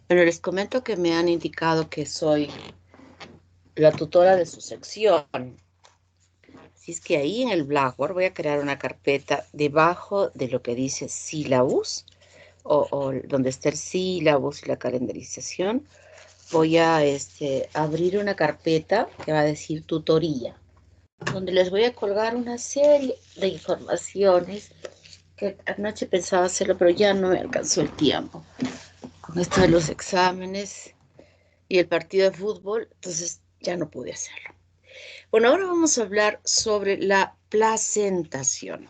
Pero les comento que me han indicado que soy la tutora de su sección. Así es que ahí en el Blackboard voy a crear una carpeta debajo de lo que dice sílabus, o donde está el sílabus y la calendarización. Voy a abrir una carpeta que va a decir tutoría, donde les voy a colgar una serie de informaciones que anoche pensaba hacerlo, pero ya no me alcanzó el tiempo. Con esto de los exámenes y el partido de fútbol, entonces ya no pude hacerlo. Bueno, ahora vamos a hablar sobre la placentación.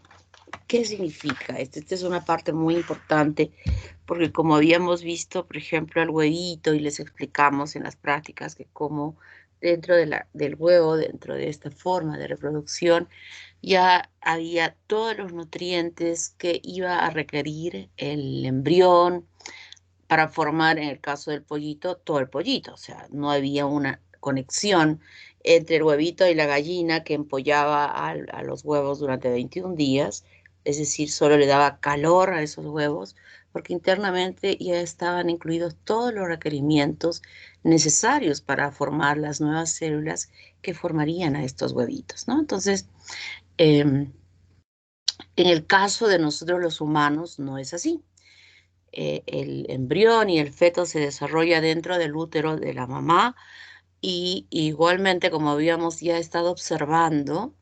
¿Qué significa esto? Esta es una parte muy importante porque como habíamos visto, por ejemplo, el huevito y les explicamos en las prácticas que como dentro del huevo, dentro de esta forma de reproducción, ya había todos los nutrientes que iba a requerir el embrión para formar, en el caso del pollito, todo el pollito. O sea, no había una conexión entre el huevito y la gallina que empollaba a los huevos durante 21 días, es decir, solo le daba calor a esos huevos, porque internamente ya estaban incluidos todos los requerimientos necesarios para formar las nuevas células que formarían a estos huevitos, ¿no? Entonces, en el caso de nosotros los humanos no es así. El embrión y el feto se desarrolla dentro del útero de la mamá y igualmente, como habíamos ya estado observando,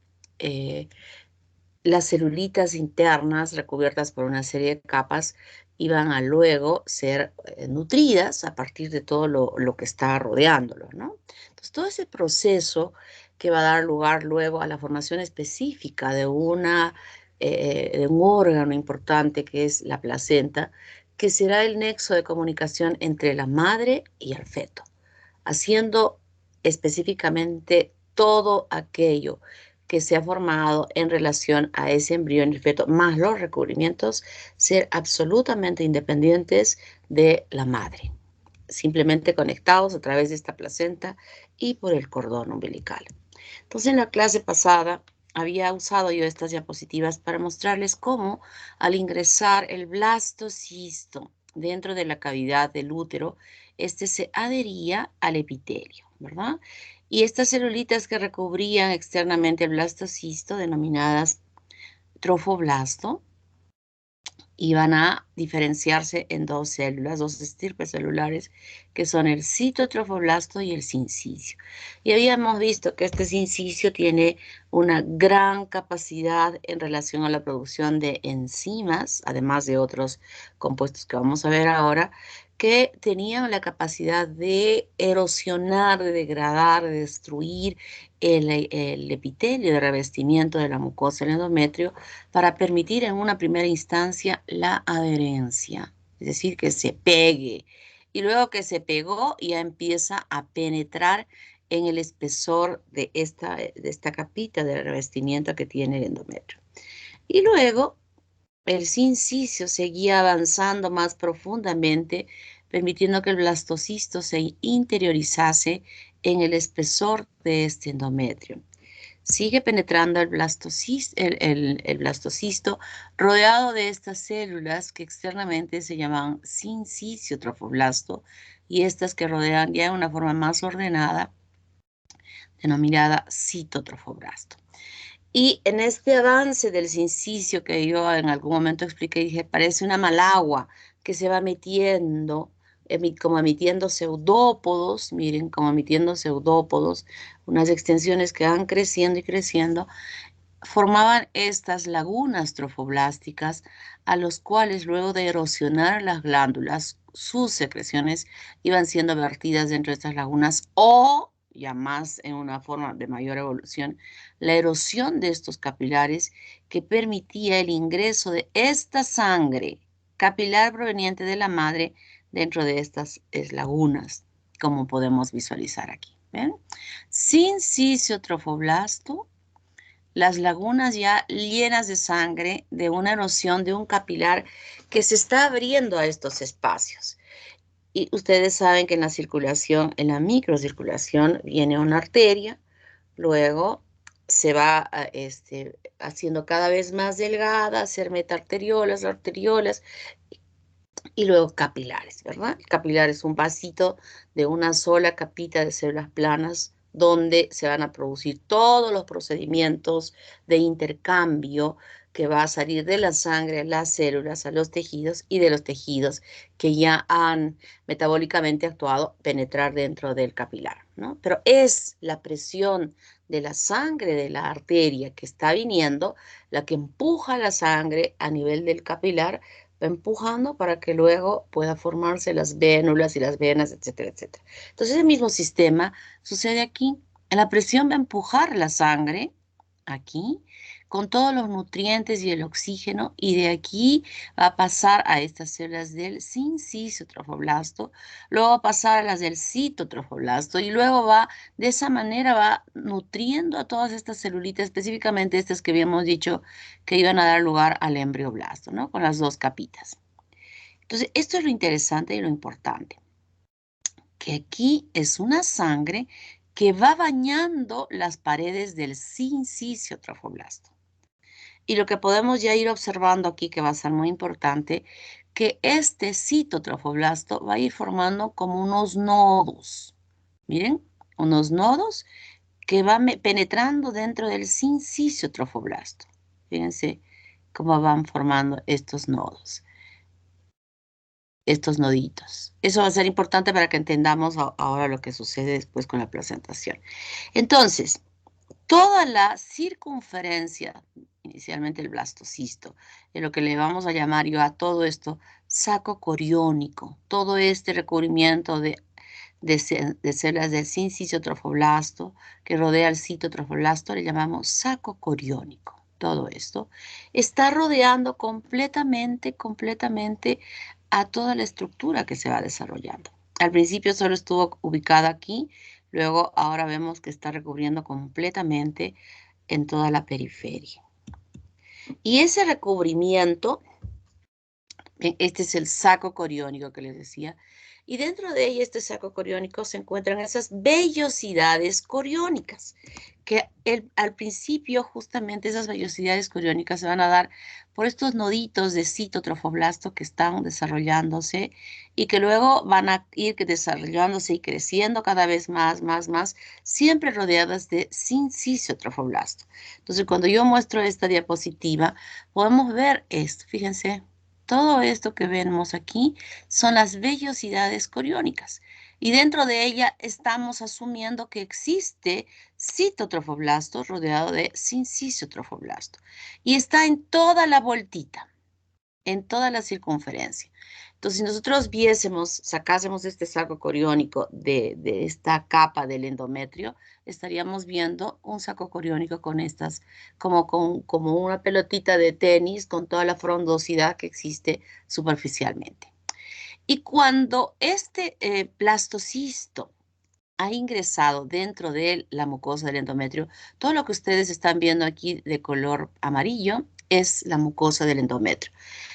las celulitas internas recubiertas por una serie de capas iban a luego ser nutridas a partir de todo lo que está rodeándolo, ¿no? Entonces, todo ese proceso que va a dar lugar luego a la formación específica de un órgano importante que es la placenta, que será el nexo de comunicación entre la madre y el feto, haciendo específicamente todo aquello que se ha formado en relación a ese embrión y el feto, más los recubrimientos, ser absolutamente independientes de la madre, simplemente conectados a través de esta placenta y por el cordón umbilical. Entonces, en la clase pasada había usado yo estas diapositivas para mostrarles cómo al ingresar el blastocisto dentro de la cavidad del útero, este se adhería al epitelio, ¿verdad? Y estas celulitas que recubrían externamente el blastocisto, denominadas trofoblasto, iban a diferenciarse en dos células, dos estirpes celulares, que son el citotrofoblasto y el sincicio. Y habíamos visto que este sincicio tiene una gran capacidad en relación a la producción de enzimas, además de otros compuestos que vamos a ver ahora, que tenían la capacidad de erosionar, de degradar, de destruir el epitelio de revestimiento de la mucosa del endometrio para permitir en una primera instancia la adherencia, es decir, que se pegue. Y luego que se pegó, ya empieza a penetrar en el espesor de esta capita de revestimiento que tiene el endometrio. Y luego el sincicio seguía avanzando más profundamente, permitiendo que el blastocisto se interiorizase en el espesor de este endometrio. Sigue penetrando el blastocisto rodeado de estas células que externamente se llaman sincicio-trofoblasto y estas que rodean ya de una forma más ordenada, denominada citotrofoblasto. Y en este avance del sincicio que yo en algún momento expliqué, dije, parece una malagua que se va metiendo, como emitiendo pseudópodos, miren, como emitiendo pseudópodos, unas extensiones que van creciendo y creciendo, formaban estas lagunas trofoblásticas a los cuales luego de erosionar las glándulas, sus secreciones iban siendo vertidas dentro de estas lagunas o, ya más en una forma de mayor evolución, la erosión de estos capilares que permitía el ingreso de esta sangre capilar proveniente de la madre dentro de estas lagunas, como podemos visualizar aquí. ¿Ven? Sincicio trofoblasto, las lagunas ya llenas de sangre, de una erosión de un capilar que se está abriendo a estos espacios. Y ustedes saben que en la circulación, en la microcirculación, viene una arteria, luego se va haciendo cada vez más delgada, hacer metarteriolas, arteriolas y luego capilares, ¿verdad? El capilar es un vasito de una sola capita de células planas donde se van a producir todos los procedimientos de intercambio que va a salir de la sangre a las células, a los tejidos y de los tejidos que ya han metabólicamente actuado penetrar dentro del capilar, ¿no? Pero es la presión de la sangre de la arteria que está viniendo la que empuja la sangre a nivel del capilar, va empujando para que luego pueda formarse las vénulas y las venas, etcétera, etcétera. Entonces, el mismo sistema sucede aquí. La presión va a empujar la sangre aquí con todos los nutrientes y el oxígeno, y de aquí va a pasar a estas células del sincicio trofoblasto, luego va a pasar a las del citotrofoblasto, y luego va, de esa manera va nutriendo a todas estas celulitas, específicamente estas que habíamos dicho que iban a dar lugar al embrioblasto, ¿no? Con las dos capitas. Entonces, esto es lo interesante y lo importante, que aquí es una sangre que va bañando las paredes del sincicio trofoblasto. Y lo que podemos ya ir observando aquí, que va a ser muy importante, que este citotrofoblasto va a ir formando como unos nodos. Miren, unos nodos que van penetrando dentro del sincicio trofoblasto. Fíjense cómo van formando estos nodos, estos noditos. Eso va a ser importante para que entendamos ahora lo que sucede después con la placentación. Entonces, toda la circunferencia, inicialmente el blastocisto, de lo que le vamos a llamar yo a todo esto, saco coriónico, todo este recubrimiento de células del sincicio trofoblasto que rodea el citotrofoblasto, le llamamos saco coriónico. Todo esto está rodeando completamente a toda la estructura que se va desarrollando. Al principio solo estuvo ubicada aquí, luego ahora vemos que está recubriendo completamente en toda la periferia. Y ese recubrimiento, este es el saco coriónico que les decía, y dentro de ella, este saco coriónico, se encuentran esas vellosidades coriónicas, que al principio justamente esas vellosidades coriónicas se van a dar por estos noditos de citotrofoblasto que están desarrollándose y que luego van a ir desarrollándose y creciendo cada vez más, siempre rodeadas de sincicio trofoblasto. Entonces, cuando yo muestro esta diapositiva, podemos ver esto, fíjense. Todo esto que vemos aquí son las vellosidades coriónicas y dentro de ella estamos asumiendo que existe citotrofoblasto rodeado de sincicio trofoblasto y está en toda la vueltita, en toda la circunferencia. Entonces, si nosotros sacásemos este saco coriónico de esta capa del endometrio, estaríamos viendo un saco coriónico con estas, como una pelotita de tenis con toda la frondosidad que existe superficialmente. Y cuando este blastocisto ha ingresado dentro de la mucosa del endometrio, todo lo que ustedes están viendo aquí de color amarillo es la mucosa del endometrio.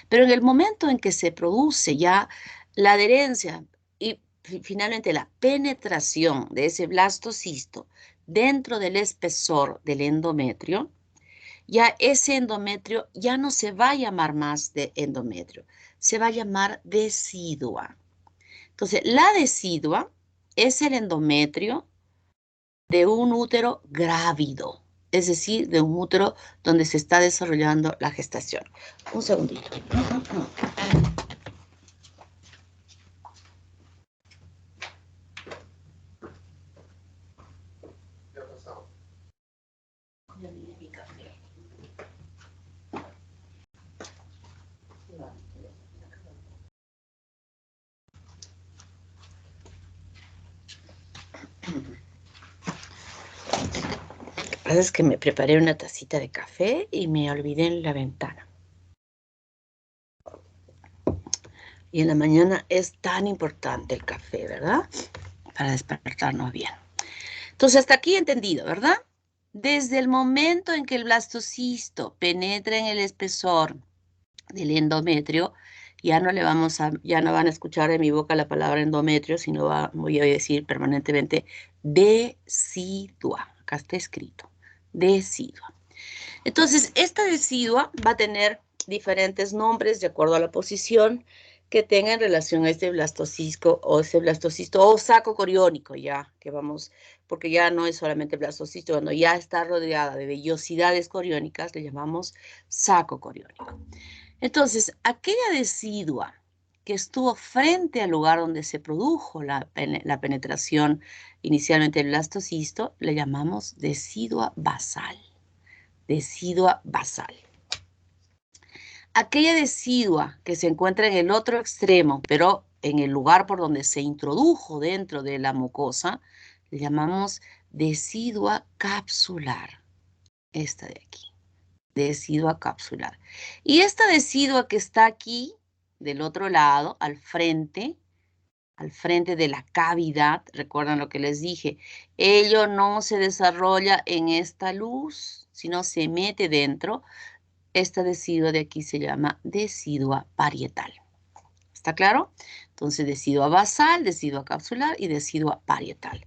Pero en el momento en que se produce ya la adherencia y finalmente la penetración de ese blastocisto dentro del espesor del endometrio, ya ese endometrio ya no se va a llamar más de endometrio, se va a llamar decidua. Entonces, la decidua es el endometrio de un útero grávido, es decir, de un útero donde se está desarrollando la gestación. Un segundito. Ya vine mi café. Lo que pasa es que me preparé una tacita de café y me olvidé en la ventana. Y en la mañana es tan importante el café, ¿verdad? Para despertarnos bien. Entonces, hasta aquí entendido, ¿verdad? Desde el momento en que el blastocisto penetra en el espesor del endometrio, ya no van a escuchar de mi boca la palabra endometrio, sino voy a decir permanentemente decidua. Acá está escrito, decidua. Entonces, esta decidua va a tener diferentes nombres de acuerdo a la posición que tenga en relación a este blastocisto o saco coriónico, ya, que vamos, porque ya no es solamente blastocisto, cuando ya está rodeada de vellosidades coriónicas, le llamamos saco coriónico. Entonces, aquella decidua que estuvo frente al lugar donde se produjo la penetración inicialmente del blastocisto, le llamamos decidua basal. Decidua basal. Aquella decidua que se encuentra en el otro extremo, pero en el lugar por donde se introdujo dentro de la mucosa, le llamamos decidua capsular. Esta de aquí, decidua capsular. Y esta decidua que está aquí, del otro lado, al frente de la cavidad, recuerdan lo que les dije, ello no se desarrolla en esta luz, sino se mete dentro. Esta decidua de aquí se llama decidua parietal. ¿Está claro? Entonces, decidua basal, decidua capsular y decidua parietal.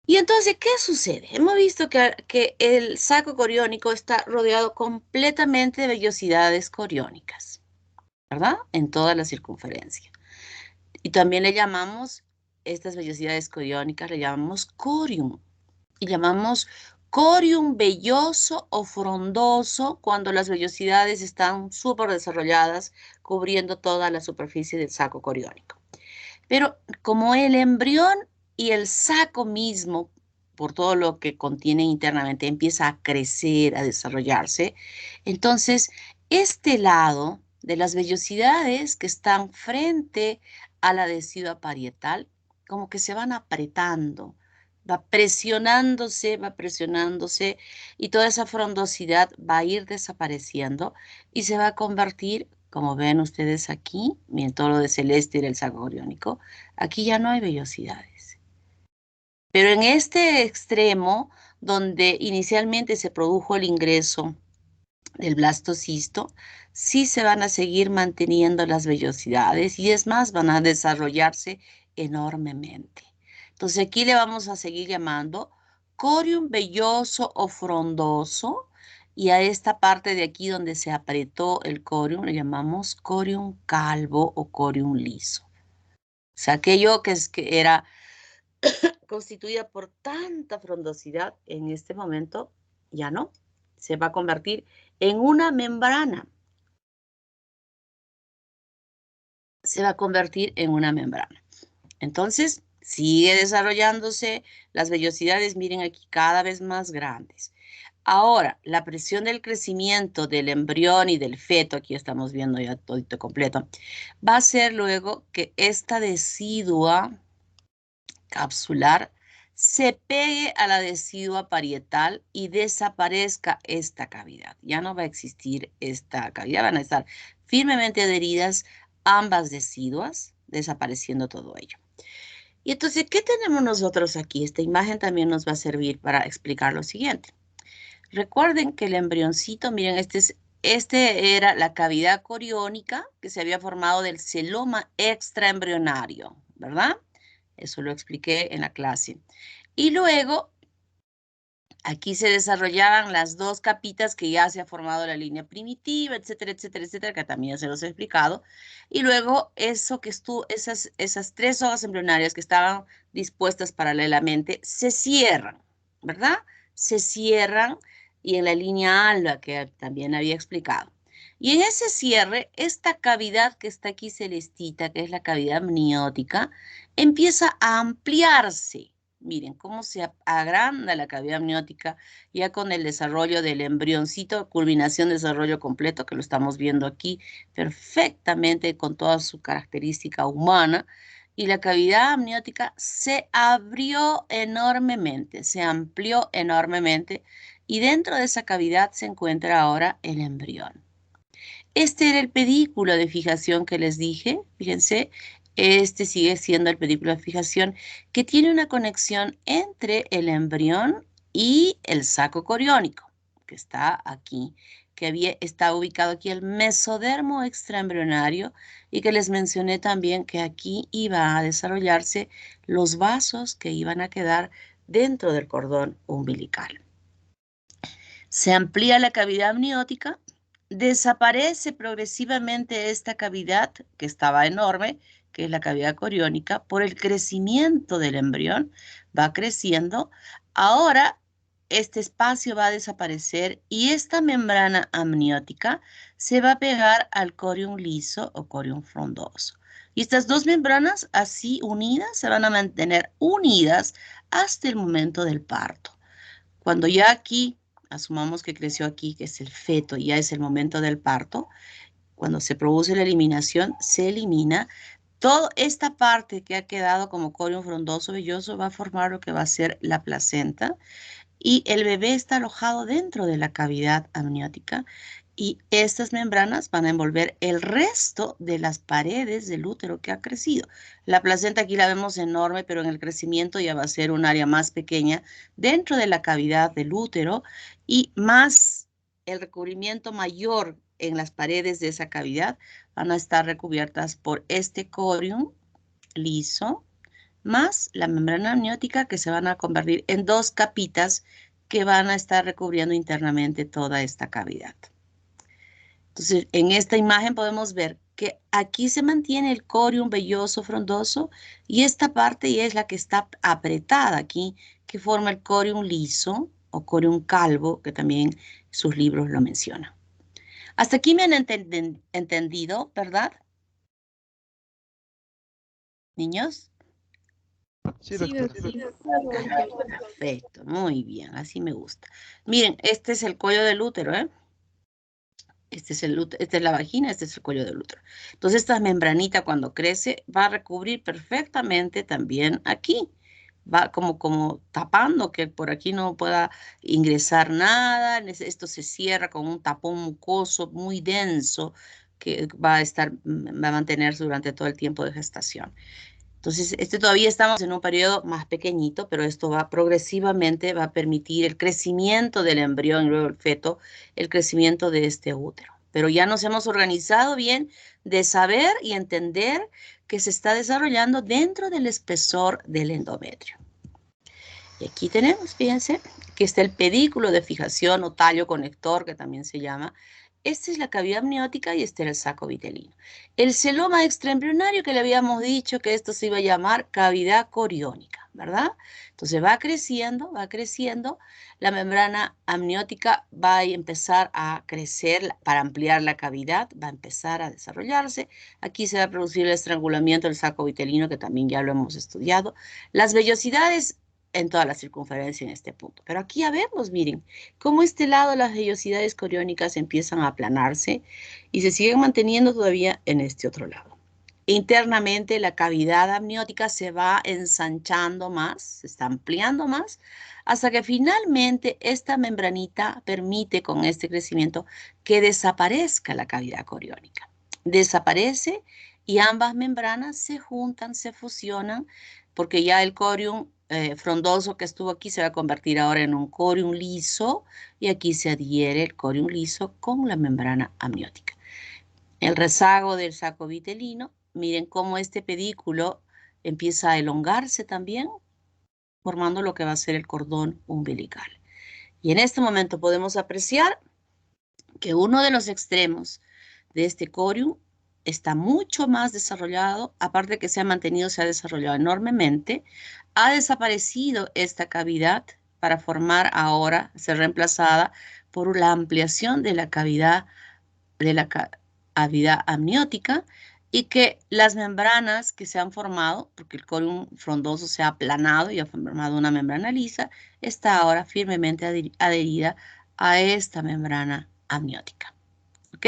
Y entonces, ¿qué sucede? Hemos visto que el saco coriónico está rodeado completamente de vellosidades coriónicas, ¿verdad? En toda la circunferencia. Y también le llamamos, estas vellosidades coriónicas, le llamamos corium. Y llamamos corium velloso o frondoso cuando las vellosidades están súper desarrolladas, cubriendo toda la superficie del saco coriónico. Pero como el embrión y el saco mismo, por todo lo que contiene internamente, empieza a crecer, a desarrollarse, entonces este lado de las vellosidades que están frente a la decidua parietal, como que se van apretando, va presionándose, y toda esa frondosidad va a ir desapareciendo y se va a convertir, como ven ustedes aquí, miren todo lo de celeste era el saco coriónico, aquí ya no hay vellosidades. Pero en este extremo, donde inicialmente se produjo el ingreso del blastocisto, sí se van a seguir manteniendo las vellosidades y es más, van a desarrollarse enormemente. Entonces aquí le vamos a seguir llamando corium velloso o frondoso y a esta parte de aquí donde se apretó el corium le llamamos corium calvo o corium liso. O sea, aquello que era constituida por tanta frondosidad en este momento ya no, se va a convertir en una membrana. Se va a convertir en una membrana. Entonces, sigue desarrollándose las vellosidades, miren aquí, cada vez más grandes. Ahora, la presión del crecimiento del embrión y del feto, aquí estamos viendo ya todo completo, va a ser luego que esta decidua capsular se pegue a la decidua parietal y desaparezca esta cavidad. Ya no va a existir esta cavidad, van a estar firmemente adheridas ambas deciduas, desapareciendo todo ello. Y entonces, ¿qué tenemos nosotros aquí? Esta imagen también nos va a servir para explicar lo siguiente. Recuerden que el embrioncito, miren, este era la cavidad coriónica que se había formado del celoma extraembrionario, ¿verdad? Eso lo expliqué en la clase. Y luego, aquí se desarrollaban las dos capitas que ya se ha formado la línea primitiva, etcétera, etcétera, etcétera, que también ya se los he explicado. Y luego, esas tres hojas embrionarias que estaban dispuestas paralelamente se cierran, ¿verdad? Se cierran y en la línea alba que también había explicado. Y en ese cierre, esta cavidad que está aquí celestita, que es la cavidad amniótica, empieza a ampliarse. Miren cómo se agranda la cavidad amniótica ya con el desarrollo del embrioncito, culminación, desarrollo completo, que lo estamos viendo aquí perfectamente con toda su característica humana. Y la cavidad amniótica se abrió enormemente, se amplió enormemente y dentro de esa cavidad se encuentra ahora el embrión. Este era el pedículo de fijación que les dije, fíjense, este sigue siendo el pedículo de fijación que tiene una conexión entre el embrión y el saco coriónico, que está aquí, está ubicado aquí el mesodermo extraembrionario y que les mencioné también que aquí iba a desarrollarse los vasos que iban a quedar dentro del cordón umbilical. Se amplía la cavidad amniótica, desaparece progresivamente esta cavidad que estaba enorme, que es la cavidad coriónica, por el crecimiento del embrión, va creciendo. Ahora este espacio va a desaparecer y esta membrana amniótica se va a pegar al corium liso o corium frondoso. Y estas dos membranas así unidas se van a mantener unidas hasta el momento del parto. Cuando ya aquí, asumamos que creció aquí, que es el feto, ya es el momento del parto, cuando se produce la eliminación, se elimina toda esta parte que ha quedado como corium frondoso velloso, va a formar lo que va a ser la placenta y el bebé está alojado dentro de la cavidad amniótica y estas membranas van a envolver el resto de las paredes del útero que ha crecido. La placenta aquí la vemos enorme, pero en el crecimiento ya va a ser un área más pequeña dentro de la cavidad del útero y más el recubrimiento mayor en las paredes de esa cavidad van a estar recubiertas por este corium liso más la membrana amniótica que se van a convertir en dos capitas que van a estar recubriendo internamente toda esta cavidad. Entonces, en esta imagen podemos ver que aquí se mantiene el corium velloso frondoso y esta parte ya es la que está apretada aquí, que forma el corium liso o corium calvo, que también sus libros lo mencionan. Hasta aquí me han entendido, ¿verdad? Niños. Sí, doctora. Perfecto, muy bien, así me gusta. Miren, este es el cuello del útero, ¿eh? Esta es la vagina, este es el cuello del útero. Entonces, esta membranita cuando crece va a recubrir perfectamente también aquí. Va como tapando que por aquí no pueda ingresar nada. Esto se cierra con un tapón mucoso muy denso que va a mantenerse durante todo el tiempo de gestación. Entonces, todavía estamos en un periodo más pequeñito, pero esto va progresivamente, va a permitir el crecimiento del embrión y luego el feto, el crecimiento de este útero. Pero ya nos hemos organizado bien de saber y entender que se está desarrollando dentro del espesor del endometrio. Y aquí tenemos, fíjense, que está el pedículo de fijación o tallo conector, que también se llama. Esta es la cavidad amniótica y este era el saco vitelino. El celoma extraembrionario que le habíamos dicho que esto se iba a llamar cavidad coriónica, ¿verdad? Entonces va creciendo, la membrana amniótica va a empezar a crecer para ampliar la cavidad, va a empezar a desarrollarse. Aquí se va a producir el estrangulamiento del saco vitelino, que también ya lo hemos estudiado. Las vellosidades en toda la circunferencia en este punto. Pero aquí ya vemos, miren, cómo este lado las vellosidades coriónicas empiezan a aplanarse y se siguen manteniendo todavía en este otro lado. Internamente la cavidad amniótica se va ensanchando más, se está ampliando más, hasta que finalmente esta membranita permite con este crecimiento que desaparezca la cavidad coriónica. Desaparece y ambas membranas se juntan, se fusionan, porque ya el corium frondoso que estuvo aquí se va a convertir ahora en un corium liso y aquí se adhiere el corium liso con la membrana amniótica. El rezago del saco vitelino, miren cómo este pedículo empieza a elongarse también, formando lo que va a ser el cordón umbilical. Y en este momento podemos apreciar que uno de los extremos de este corium está mucho más desarrollado, aparte de que se ha mantenido, se ha desarrollado enormemente, ha desaparecido esta cavidad para formar ahora, ser reemplazada por la ampliación de la cavidad amniótica y que las membranas que se han formado, porque el corium frondoso se ha aplanado y ha formado una membrana lisa, está ahora firmemente adherida a esta membrana amniótica. ¿Ok?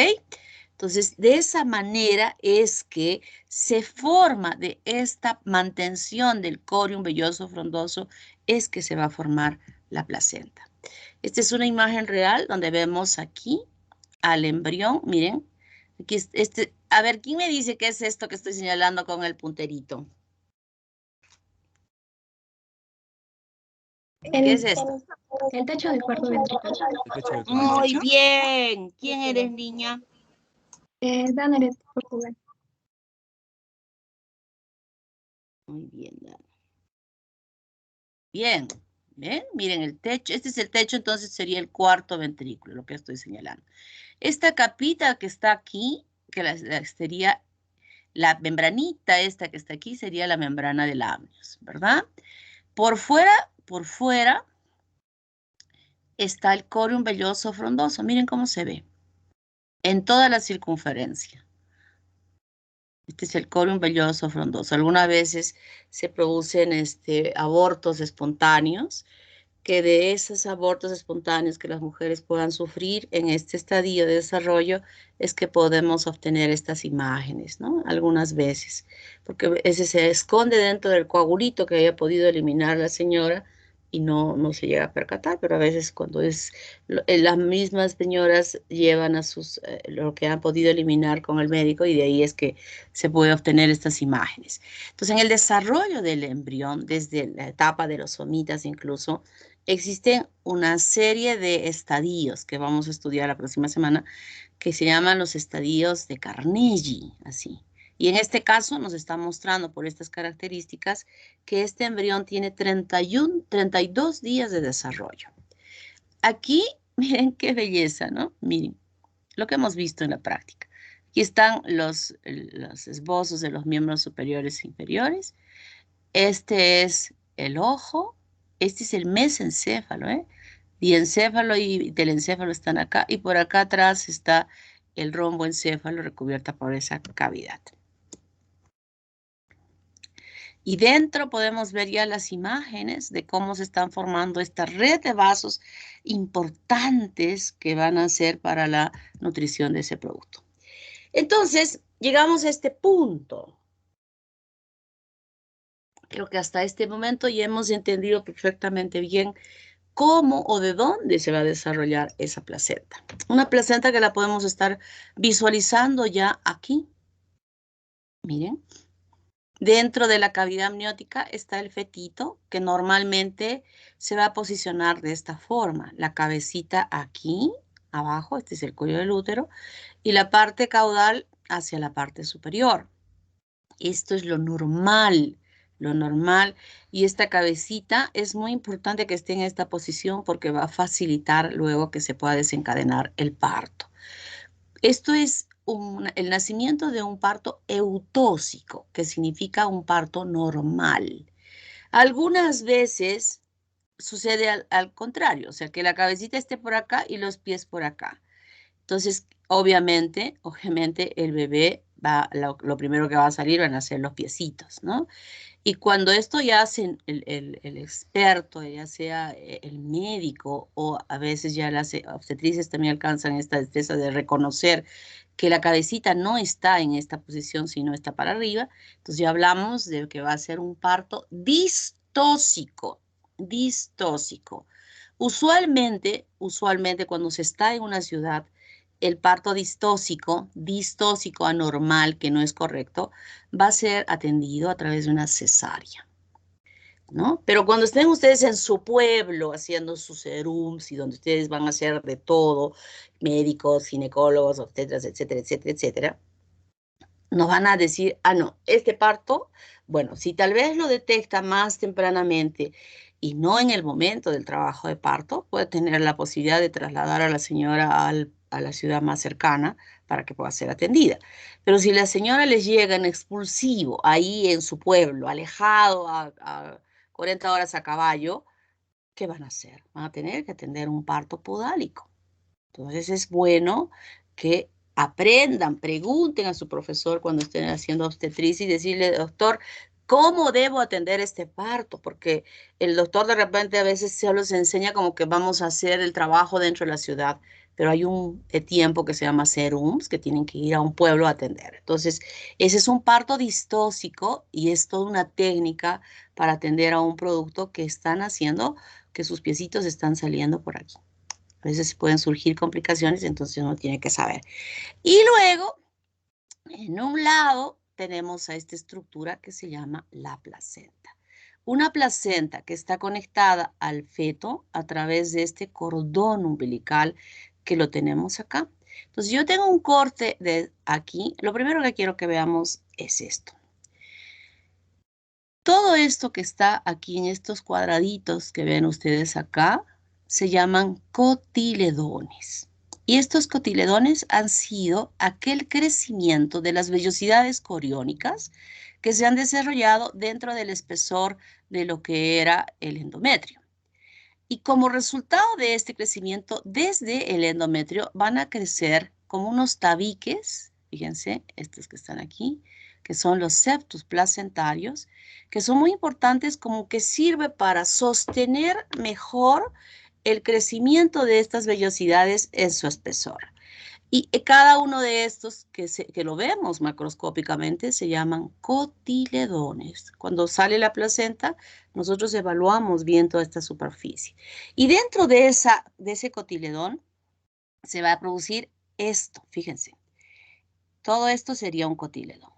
Entonces, de esa manera es que se forma de esta mantención del corium velloso frondoso, es que se va a formar la placenta. Esta es una imagen real donde vemos aquí al embrión. Miren, aquí a ver, ¿quién me dice qué es esto que estoy señalando con el punterito? ¿Qué es esto? El techo del cuarto ventricular. Muy bien. ¿Quién eres, niña? Danaret, Portugal. Muy bien, Dana. Bien, ¿Ven? Miren el techo. Este es el techo, entonces sería el cuarto ventrículo, lo que estoy señalando. Esta capita que está aquí, que sería la membranita esta que está aquí, sería la membrana del amnios, ¿verdad? Por fuera está el corium velloso frondoso. Miren cómo se ve. En toda la circunferencia. Este es el corium velloso frondoso. Algunas veces se producen abortos espontáneos, que de esos abortos espontáneos que las mujeres puedan sufrir en este estadio de desarrollo es que podemos obtener estas imágenes, ¿no? Algunas veces, porque ese se esconde dentro del coagulito que haya podido eliminar la señora y no se llega a percatar, pero a veces cuando las mismas señoras llevan a lo que han podido eliminar con el médico y de ahí es que se puede obtener estas imágenes. Entonces, en el desarrollo del embrión, desde la etapa de los somitas incluso, existen una serie de estadios que vamos a estudiar la próxima semana, que se llaman los estadios de Carnegie, así. Y en este caso nos está mostrando por estas características que este embrión tiene 32 días de desarrollo. Aquí, miren qué belleza, ¿no? Miren, lo que hemos visto en la práctica. Aquí están los esbozos de los miembros superiores e inferiores. Este es el ojo. Este es el mesencéfalo, ¿eh? Diencéfalo y telencéfalo están acá. Y por acá atrás está el romboencéfalo recubierta por esa cavidad. Y dentro podemos ver ya las imágenes de cómo se están formando esta red de vasos importantes que van a ser para la nutrición de ese producto. Entonces, llegamos a este punto. Creo que hasta este momento ya hemos entendido perfectamente bien cómo o de dónde se va a desarrollar esa placenta. Una placenta que la podemos estar visualizando ya aquí. Miren. Dentro de la cavidad amniótica está el fetito que normalmente se va a posicionar de esta forma. La cabecita aquí, abajo, este es el cuello del útero, y la parte caudal hacia la parte superior. Esto es lo normal, lo normal. Y esta cabecita es muy importante que esté en esta posición porque va a facilitar luego que se pueda desencadenar el parto. Esto es el nacimiento de un parto eutóxico, que significa un parto normal. Algunas veces sucede al contrario, o sea, que la cabecita esté por acá y los pies por acá. Entonces, obviamente, el bebé lo primero que va a salir van a ser los piecitos, ¿no? Y cuando esto ya hace el experto, ya sea el médico o a veces ya las obstetrices también alcanzan esta destreza de reconocer que la cabecita no está en esta posición, sino está para arriba, entonces ya hablamos de que va a ser un parto distóxico, distóxico. Usualmente cuando se está en una ciudad, el parto distóxico anormal, que no es correcto, va a ser atendido a través de una cesárea, ¿no? Pero cuando estén ustedes en su pueblo haciendo sus serums y donde ustedes van a hacer de todo, médicos, ginecólogos, obstetras, etcétera, etcétera, etcétera, nos van a decir, no, este parto, bueno, si tal vez lo detecta más tempranamente y no en el momento del trabajo de parto, puede tener la posibilidad de trasladar a la señora a la ciudad más cercana para que pueda ser atendida. Pero si la señora les llega en expulsivo, ahí en su pueblo, alejado a 40 horas a caballo, ¿qué van a hacer? Van a tener que atender un parto podálico. Entonces es bueno que aprendan, pregunten a su profesor cuando estén haciendo obstetricia y decirle, doctor, ¿cómo debo atender este parto? Porque el doctor de repente a veces solo se enseña como que vamos a hacer el trabajo dentro de la ciudad, pero hay un tiempo que se llama serums, que tienen que ir a un pueblo a atender. Entonces, ese es un parto distóxico y es toda una técnica para atender a un producto que están haciendo, que sus piecitos están saliendo por aquí. A veces pueden surgir complicaciones, entonces uno tiene que saber. Y luego, en un lado, tenemos a esta estructura que se llama la placenta. Una placenta que está conectada al feto a través de este cordón umbilical que lo tenemos acá. Entonces, yo tengo un corte de aquí. Lo primero que quiero que veamos es esto. Todo esto que está aquí en estos cuadraditos que ven ustedes acá se llaman cotiledones. Y estos cotiledones han sido aquel crecimiento de las vellosidades coriónicas que se han desarrollado dentro del espesor de lo que era el endometrio. Y como resultado de este crecimiento, desde el endometrio van a crecer como unos tabiques, fíjense, estos que están aquí, que son los septos placentarios, que son muy importantes como que sirve para sostener mejor el crecimiento de estas vellosidades en su espesor. Y cada uno de estos que lo vemos macroscópicamente se llaman cotiledones. Cuando sale la placenta, nosotros evaluamos bien toda esta superficie. Y dentro de ese cotiledón se va a producir esto, fíjense. Todo esto sería un cotiledón.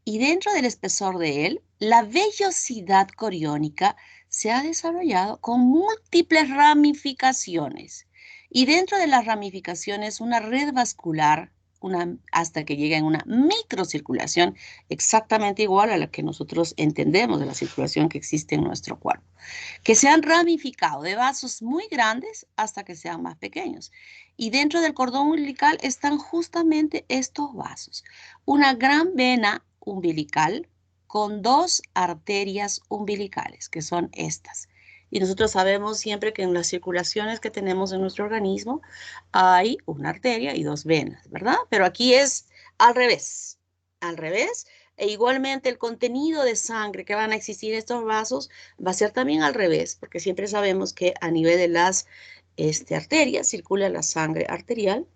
Y dentro del espesor de él, la vellosidad coriónica se ha desarrollado con múltiples ramificaciones. Y dentro de las ramificaciones, una red vascular, hasta que llega en una microcirculación exactamente igual a la que nosotros entendemos de la circulación que existe en nuestro cuerpo, que se han ramificado de vasos muy grandes hasta que sean más pequeños. Y dentro del cordón umbilical están justamente estos vasos. Una gran vena umbilical con dos arterias umbilicales, que son estas. Y nosotros sabemos siempre que en las circulaciones que tenemos en nuestro organismo hay una arteria y dos venas, ¿verdad? Pero aquí es al revés, al revés. E igualmente el contenido de sangre que van a existir en estos vasos va a ser también al revés, porque siempre sabemos que a nivel de las arterias circula la sangre arterial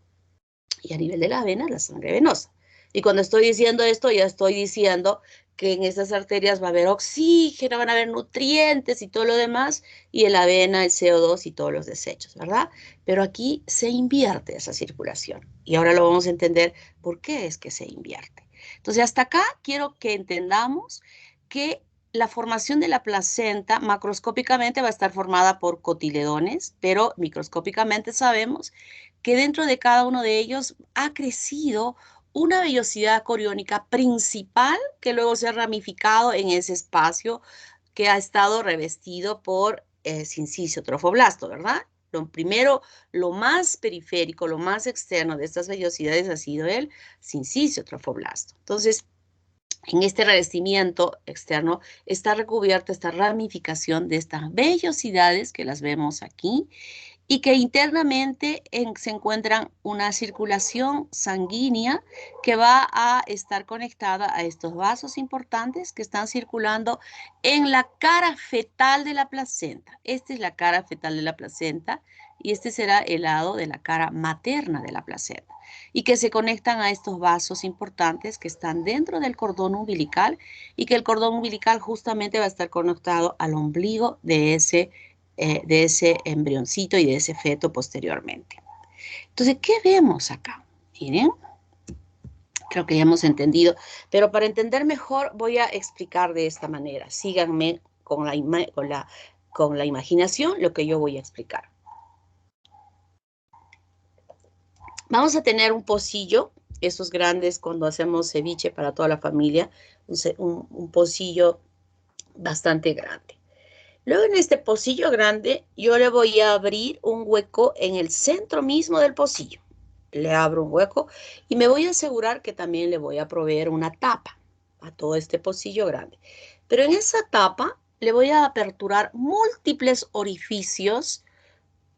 y a nivel de las venas la sangre venosa. Y cuando estoy diciendo esto, ya estoy diciendo que en esas arterias va a haber oxígeno, van a haber nutrientes y todo lo demás, y en la vena el CO2 y todos los desechos, ¿verdad? Pero aquí se invierte esa circulación. Y ahora lo vamos a entender por qué es que se invierte. Entonces, hasta acá quiero que entendamos que la formación de la placenta macroscópicamente va a estar formada por cotiledones, pero microscópicamente sabemos que dentro de cada uno de ellos ha crecido una vellosidad coriónica principal que luego se ha ramificado en ese espacio que ha estado revestido por sincicio trofoblasto, ¿verdad? Lo primero, lo más periférico, lo más externo de estas vellosidades ha sido el sincicio trofoblasto. Entonces, en este revestimiento externo está recubierta esta ramificación de estas vellosidades que las vemos aquí y que internamente se encuentran una circulación sanguínea que va a estar conectada a estos vasos importantes que están circulando en la cara fetal de la placenta. Esta es la cara fetal de la placenta y este será el lado de la cara materna de la placenta y que se conectan a estos vasos importantes que están dentro del cordón umbilical y que el cordón umbilical justamente va a estar conectado al ombligo de ese embrioncito y de ese feto posteriormente. Entonces, ¿qué vemos acá? Miren, creo que ya hemos entendido, pero para entender mejor voy a explicar de esta manera. Síganme con la imaginación lo que yo voy a explicar. Vamos a tener un pocillo, esos grandes cuando hacemos ceviche para toda la familia, un pocillo bastante grande. Luego en este pocillo grande yo le voy a abrir un hueco en el centro mismo del pocillo. Le abro un hueco y me voy a asegurar que también le voy a proveer una tapa a todo este pocillo grande. Pero en esa tapa le voy a aperturar múltiples orificios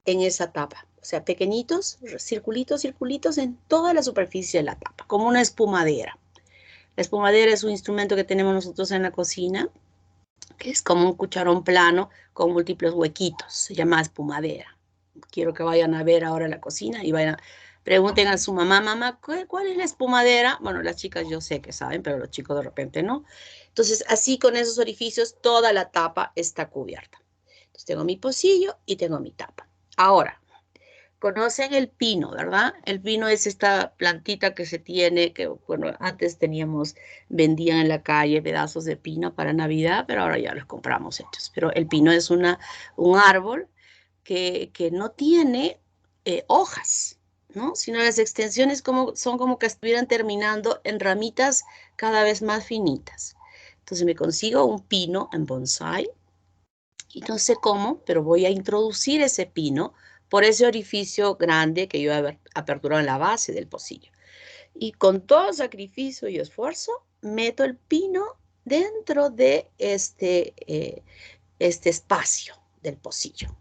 en esa tapa. O sea, pequeñitos, circulitos, circulitos en toda la superficie de la tapa, como una espumadera. La espumadera es un instrumento que tenemos nosotros en la cocina, que es como un cucharón plano con múltiples huequitos, se llama espumadera. Quiero que vayan a ver ahora la cocina y pregunten a su mamá, mamá, ¿cuál es la espumadera? Bueno, las chicas yo sé que saben, pero los chicos de repente no. Entonces, así con esos orificios, toda la tapa está cubierta. Entonces, tengo mi pocillo y tengo mi tapa. Ahora, conocen el pino, ¿verdad? El pino es esta plantita que se tiene, que bueno, antes vendían en la calle pedazos de pino para Navidad, pero ahora ya los compramos hechos. Pero el pino es un árbol que no tiene hojas, ¿no? Sino las extensiones son como que estuvieran terminando en ramitas cada vez más finitas. Entonces me consigo un pino en bonsai y no sé cómo, pero voy a introducir ese pino por ese orificio grande que yo he aperturado en la base del pocillo. Y con todo sacrificio y esfuerzo, meto el pino dentro de este espacio del pocillo.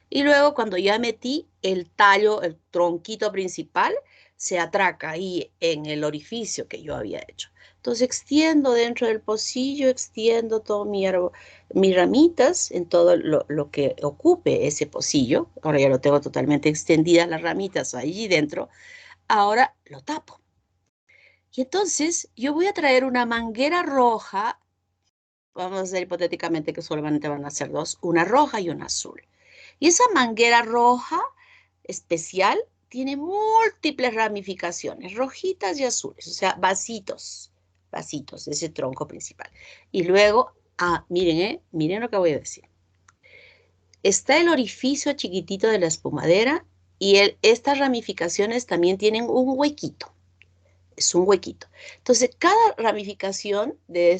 Y luego cuando ya metí el tallo, el tronquito principal, se atraca ahí en el orificio que yo había hecho. Entonces extiendo dentro del pocillo, extiendo todo mis ramitas en todo lo que ocupe ese pocillo. Ahora ya lo tengo totalmente extendidas las ramitas allí dentro. Ahora lo tapo. Y entonces yo voy a traer una manguera roja. Vamos a hacer hipotéticamente que solamente van a ser dos, una roja y una azul. Y esa manguera roja especial tiene múltiples ramificaciones, rojitas y azules, o sea, vasitos de ese tronco principal. Y luego, miren lo que voy a decir. Está el orificio chiquitito de la espumadera y estas ramificaciones también tienen un huequito. Es un huequito. Entonces, cada ramificación de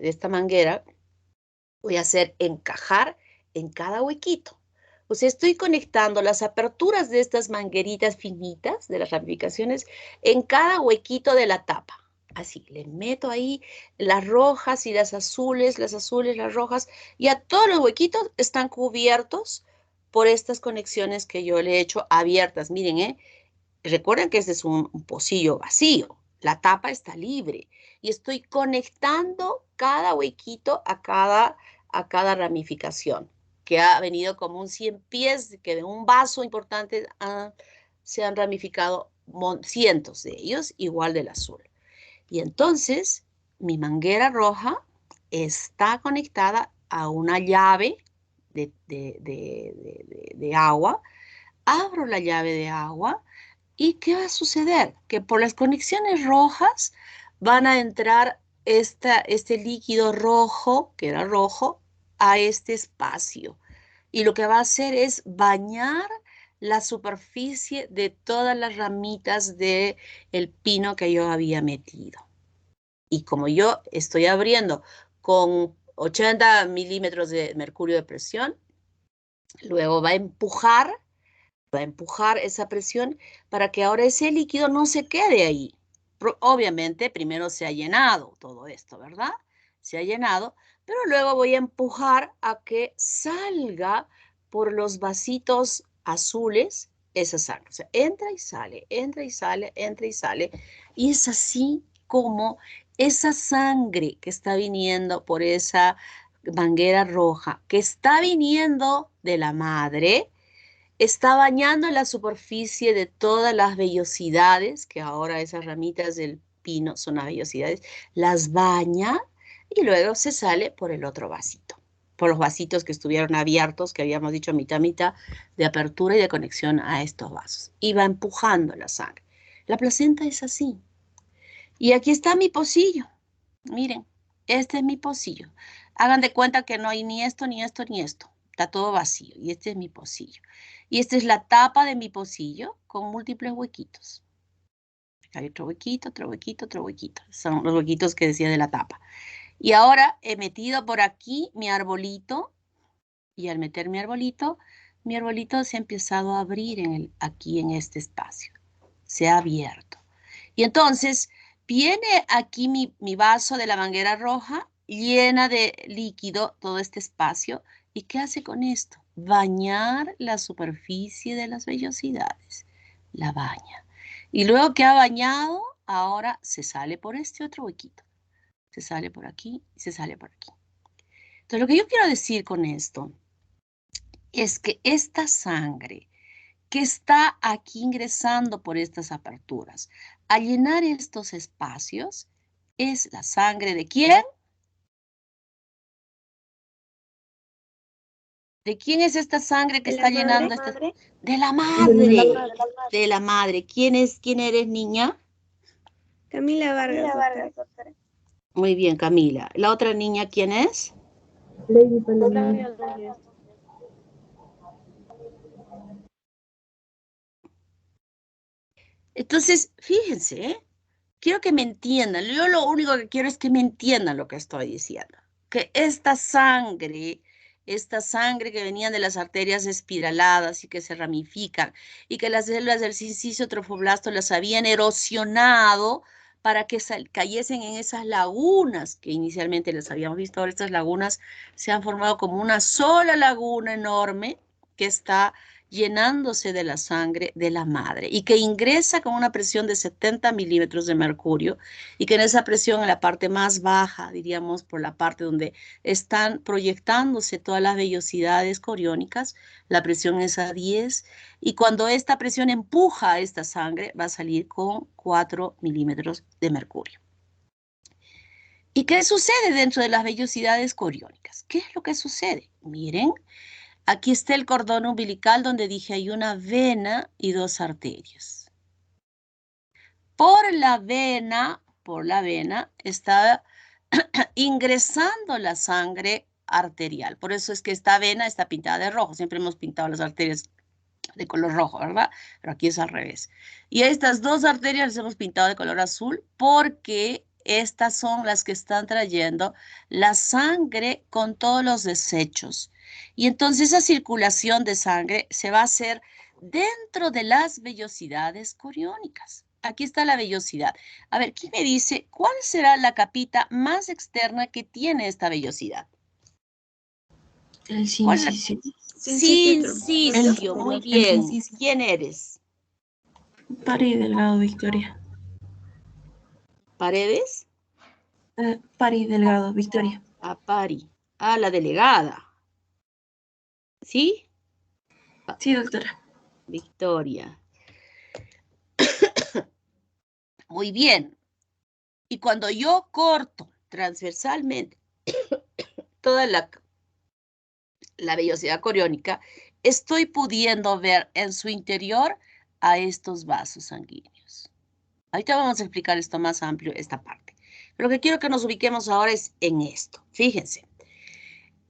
esta manguera voy a hacer encajar en cada huequito. O sea, estoy conectando las aperturas de estas mangueritas finitas de las ramificaciones en cada huequito de la tapa. Así, le meto ahí las rojas y las azules, las rojas, y a todos los huequitos están cubiertos por estas conexiones que yo le he hecho abiertas. Miren, recuerden que este es un pocillo vacío, la tapa está libre y estoy conectando cada huequito a cada ramificación, que ha venido como un 100 pies, que de un vaso importante se han ramificado cientos de ellos, igual del azul. Y entonces mi manguera roja está conectada a una llave de agua. Abro la llave de agua. ¿Y qué va a suceder? Que por las conexiones rojas van a entrar este líquido rojo, que era rojo, a este espacio. Y lo que va a hacer es bañar la superficie de todas las ramitas del pino que yo había metido. Y como yo estoy abriendo con 80 milímetros de mercurio de presión, luego va a empujar esa presión para que ahora ese líquido no se quede ahí. Obviamente, primero se ha llenado todo esto, ¿verdad? Se ha llenado, pero luego voy a empujar a que salga por los vasitos azules esa sangre. O sea, entra y sale, entra y sale, entra y sale. Y es así como esa sangre que está viniendo por esa manguera roja, que está viniendo de la madre, está bañando la superficie de todas las vellosidades, que ahora esas ramitas del pino son las vellosidades, las baña y luego se sale por el otro vasito, por los vasitos que estuvieron abiertos, que habíamos dicho mitad de apertura y de conexión a estos vasos. Y va empujando la sangre. La placenta es así. Y aquí está mi pocillo. Miren, este es mi pocillo. Hagan de cuenta que no hay ni esto, ni esto, ni esto. Está todo vacío. Y este es mi pocillo. Y esta es la tapa de mi pocillo con múltiples huequitos. Hay otro huequito, otro huequito, otro huequito. Son los huequitos que decía de la tapa. Y ahora he metido por aquí mi arbolito. Y al meter mi arbolito se ha empezado a abrir aquí en este espacio. Se ha abierto. Y entonces viene aquí mi vaso de la manguera roja, llena de líquido todo este espacio. ¿Y qué hace con esto? Bañar la superficie de las vellosidades. La baña. Y luego que ha bañado, ahora se sale por este otro huequito. Se sale por aquí y se sale por aquí. Entonces, lo que yo quiero decir con esto es que esta sangre que está aquí ingresando por estas aperturas, a llenar estos espacios, es la sangre ¿de quién? ¿De quién es esta sangre que está llenando esta? De la madre. De la madre. ¿Quién eres, niña? Camila Vargas, doctora. Muy bien, Camila. ¿La otra niña quién es? Lady Palomino. Entonces, fíjense, quiero que me entiendan. Yo lo único que quiero es que me entiendan lo que estoy diciendo. Que esta sangre que venía de las arterias espiraladas y que se ramifican, y que las células del sincicio trofoblasto las habían erosionado para que cayesen en esas lagunas que inicialmente les habíamos visto. Ahora estas lagunas se han formado como una sola laguna enorme que está llenándose de la sangre de la madre y que ingresa con una presión de 70 milímetros de mercurio, y que en esa presión, en la parte más baja, diríamos por la parte donde están proyectándose todas las vellosidades coriónicas, la presión es a 10, y cuando esta presión empuja a esta sangre va a salir con 4 milímetros de mercurio. ¿Y qué sucede dentro de las vellosidades coriónicas? ¿Qué es lo que sucede? Miren, aquí está el cordón umbilical donde dije hay una vena y 2 arterias. Por la vena está ingresando la sangre arterial. Por eso es que esta vena está pintada de rojo. Siempre hemos pintado las arterias de color rojo, ¿verdad? Pero aquí es al revés. Y estas 2 arterias las hemos pintado de color azul porque estas son las que están trayendo la sangre con todos los desechos. Y entonces esa circulación de sangre se va a hacer dentro de las vellosidades coriónicas. Aquí está la vellosidad. A ver, ¿quién me dice cuál será la capita más externa que tiene esta vellosidad? El ¿Cuál es la- sincicio. Sincicio, muy El bien. sincicio. ¿Quién eres? Pari Delgado, Victoria. ¿Paredes? Pari Delgado, Victoria. A Pari. A la delegada. ¿Sí? Sí, doctora. Victoria. Muy bien. Y cuando yo corto transversalmente toda la vellosidad coriónica, estoy pudiendo ver en su interior a estos vasos sanguíneos. Ahorita vamos a explicar esto más amplio, esta parte. Pero lo que quiero que nos ubiquemos ahora es en esto. Fíjense.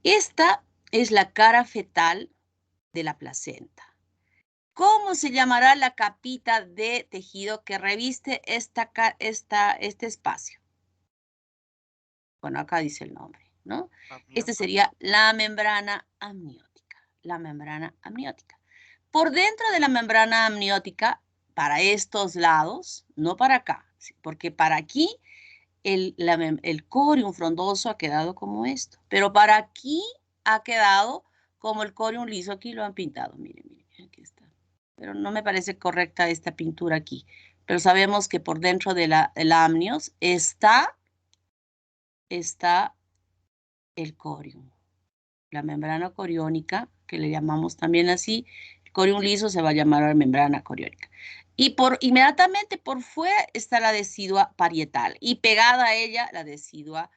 Esta es la cara fetal de la placenta. ¿Cómo se llamará la capita de tejido que reviste este espacio? Bueno, acá dice el nombre, ¿no? Este sería la membrana amniótica. La membrana amniótica. Por dentro de la membrana amniótica, para estos lados, no para acá, porque para aquí el corium frondoso ha quedado como esto, pero para aquí ha quedado como el corium liso. Aquí lo han pintado, miren, miren, aquí está. Pero no me parece correcta esta pintura aquí. Pero sabemos que por dentro de la amnios está el corium, la membrana coriónica, que le llamamos también así. El corium liso se va a llamar la membrana coriónica. Y inmediatamente por fuera está la decidua parietal, y pegada a ella la decidua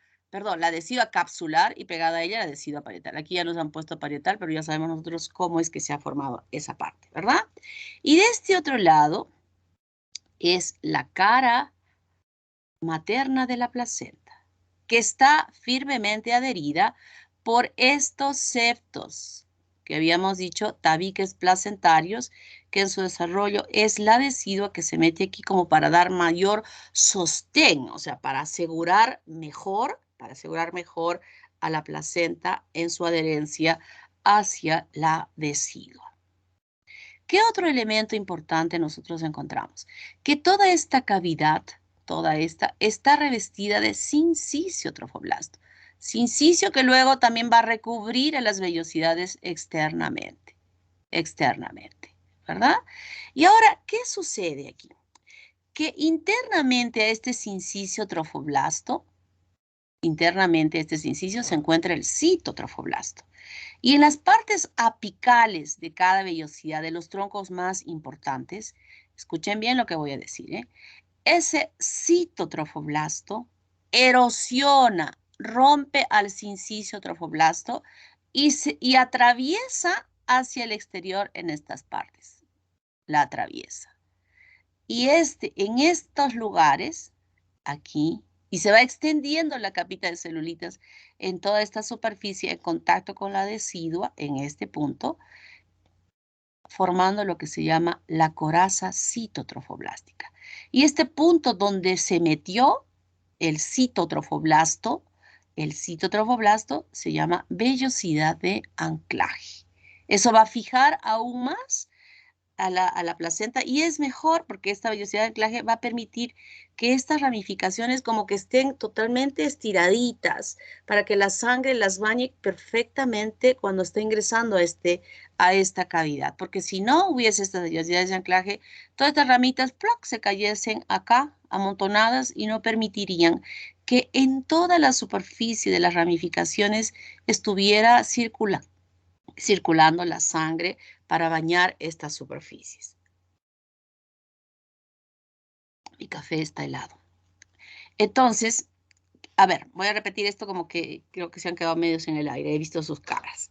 capsular, y pegada a ella la decidua parietal. Aquí ya nos han puesto parietal, pero ya sabemos nosotros cómo es que se ha formado esa parte, ¿verdad? Y de este otro lado es la cara materna de la placenta, que está firmemente adherida por estos septos que habíamos dicho, tabiques placentarios, que en su desarrollo es la decidua que se mete aquí como para dar mayor sostén, o sea, para asegurar mejor a la placenta en su adherencia hacia la decidua. ¿Qué otro elemento importante nosotros encontramos? Que toda esta cavidad, está revestida de sincicio trofoblasto. Sincicio que luego también va a recubrir a las vellosidades externamente, ¿verdad? Y ahora, ¿qué sucede aquí? Que internamente a este sincicio trofoblasto, se encuentra el citotrofoblasto. Y en las partes apicales de cada vellosidad de los troncos más importantes, escuchen bien lo que voy a decir, ¿eh? Ese citotrofoblasto erosiona, rompe al sincicio trofoblasto y atraviesa hacia el exterior en estas partes. La atraviesa. Y en estos lugares, aquí, y se va extendiendo la capita de celulitas en toda esta superficie en contacto con la decidua en este punto, formando lo que se llama la coraza citotrofoblástica. Y este punto donde se metió el citotrofoblasto se llama vellosidad de anclaje. Eso va a fijar aún más a la placenta y es mejor porque esta vellosidad de anclaje va a permitir que estas ramificaciones como que estén totalmente estiraditas para que la sangre las bañe perfectamente cuando esté ingresando a esta cavidad. Porque si no hubiese estas vellosidades de anclaje, todas estas ramitas ¡ploc! Se cayesen acá amontonadas y no permitirían que en toda la superficie de las ramificaciones estuviera circulando la sangre para bañar estas superficies. Mi café está helado. Entonces, a ver, voy a repetir esto como que creo que se han quedado medios en el aire. He visto sus caras.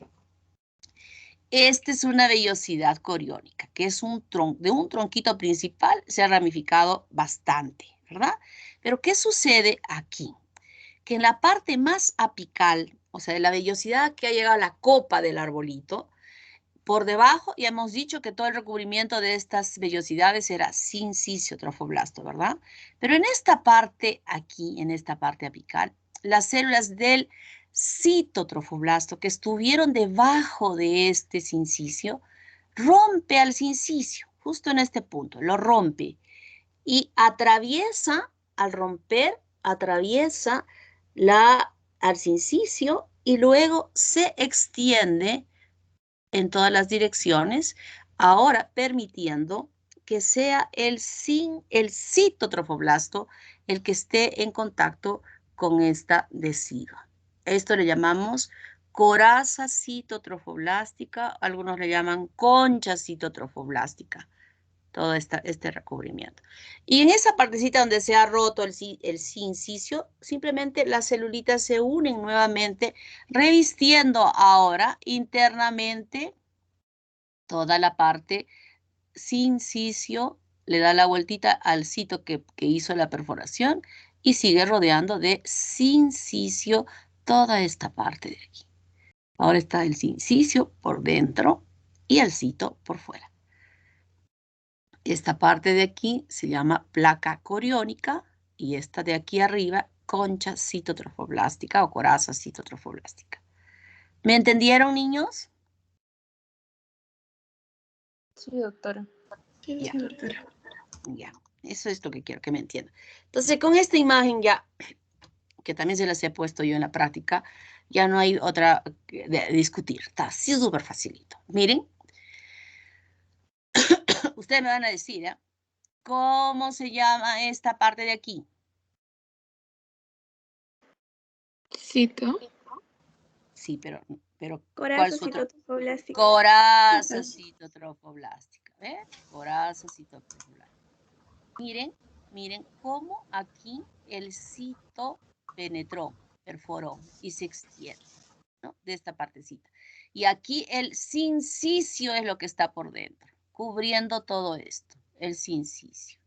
Esta es una vellosidad coriónica, que es de un tronquito principal se ha ramificado bastante, ¿verdad? Pero ¿qué sucede aquí? Que en la parte más apical, o sea, de la vellosidad que ha llegado a la copa del arbolito, por debajo ya hemos dicho que todo el recubrimiento de estas vellosidades era sincisio trofoblasto, ¿verdad? Pero en esta parte aquí, en esta parte apical, las células del citotrofoblasto que estuvieron debajo de este sincisio, rompe al sincisio, justo en este punto, lo rompe y atraviesa, al romper, atraviesa al sincisio y luego se extiende en todas las direcciones, ahora permitiendo que sea el citotrofoblasto el que esté en contacto con esta decidua. Esto le llamamos coraza citotrofoblástica, algunos le llaman concha citotrofoblástica, todo este recubrimiento. Y en esa partecita donde se ha roto el sincisio, simplemente las celulitas se unen nuevamente, revistiendo ahora internamente toda la parte sincisio, le da la vueltita al sitio que hizo la perforación y sigue rodeando de sincisio toda esta parte de aquí. Ahora está el sincisio por dentro y el sitio por fuera. Esta parte de aquí se llama placa coriónica y esta de aquí arriba, concha citotrofoblástica o coraza citotrofoblástica. ¿Me entendieron, niños? Sí, doctora. Sí, Ya. doctora. Ya, eso es lo que quiero que me entiendan. Entonces, con esta imagen ya, que también se las he puesto yo en la práctica, ya no hay otra de discutir. Está así súper facilito. Miren, ustedes me van a decir, ¿eh? ¿Cómo se llama esta parte de aquí? Cito. Sí, pero ¿cuál Coraza es otro? citotrofoblástica. Coraza citotrofoblástica. ¿Ves? Coraza citotrofoblástica. Miren cómo aquí el cito penetró, perforó y se extiende, ¿no? De esta partecita. Y aquí el sincisio es lo que está por dentro, cubriendo todo esto, el sincisio.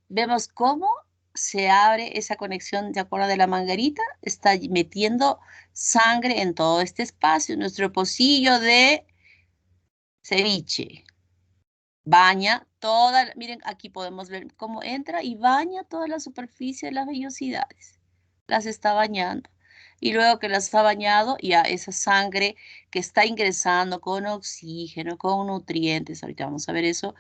Vemos cómo se abre esa conexión, ¿de acuerdo? De la manguerita, está metiendo sangre en todo este espacio, nuestro pocillo de ceviche. Baña toda, miren, aquí podemos ver cómo entra y baña toda la superficie de las vellosidades. Las está bañando. Y luego que las ha bañado, ya esa sangre que está ingresando con oxígeno, con nutrientes, ahorita vamos a ver eso,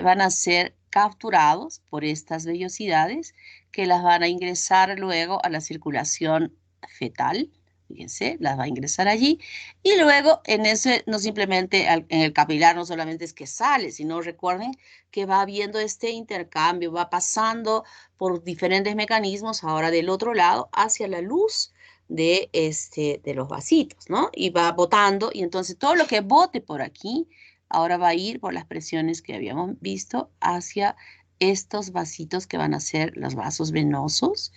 van a ser capturados por estas vellosidades que las van a ingresar luego a la circulación fetal. Fíjense, las va a ingresar allí. Y luego en ese, no simplemente en el capilar, no solamente es que sale, sino recuerden que va habiendo este intercambio, va pasando por diferentes mecanismos ahora del otro lado hacia la luz de los vasitos, ¿no? Y va botando, y entonces todo lo que bote por aquí, ahora va a ir por las presiones que habíamos visto hacia estos vasitos que van a ser los vasos venosos,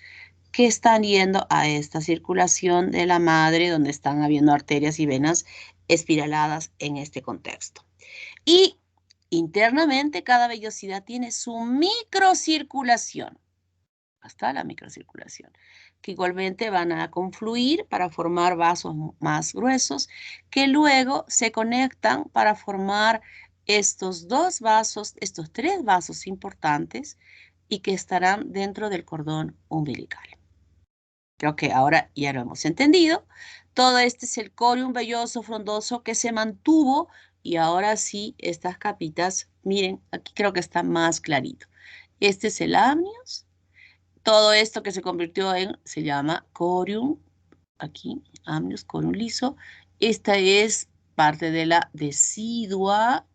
que están yendo a esta circulación de la madre, donde están habiendo arterias y venas espiraladas en este contexto. Y internamente cada vellosidad tiene su microcirculación, hasta la microcirculación, que igualmente van a confluir para formar vasos más gruesos, que luego se conectan para formar estos dos vasos, estos tres vasos importantes y que estarán dentro del cordón umbilical. Creo que ahora ya lo hemos entendido. Todo este es el corium velloso frondoso que se mantuvo y ahora sí estas capitas, miren, aquí creo que está más clarito. Este es el amnios. Todo esto que se convirtió en, se llama corium, aquí, amnios, corium liso. Esta es parte de la decidua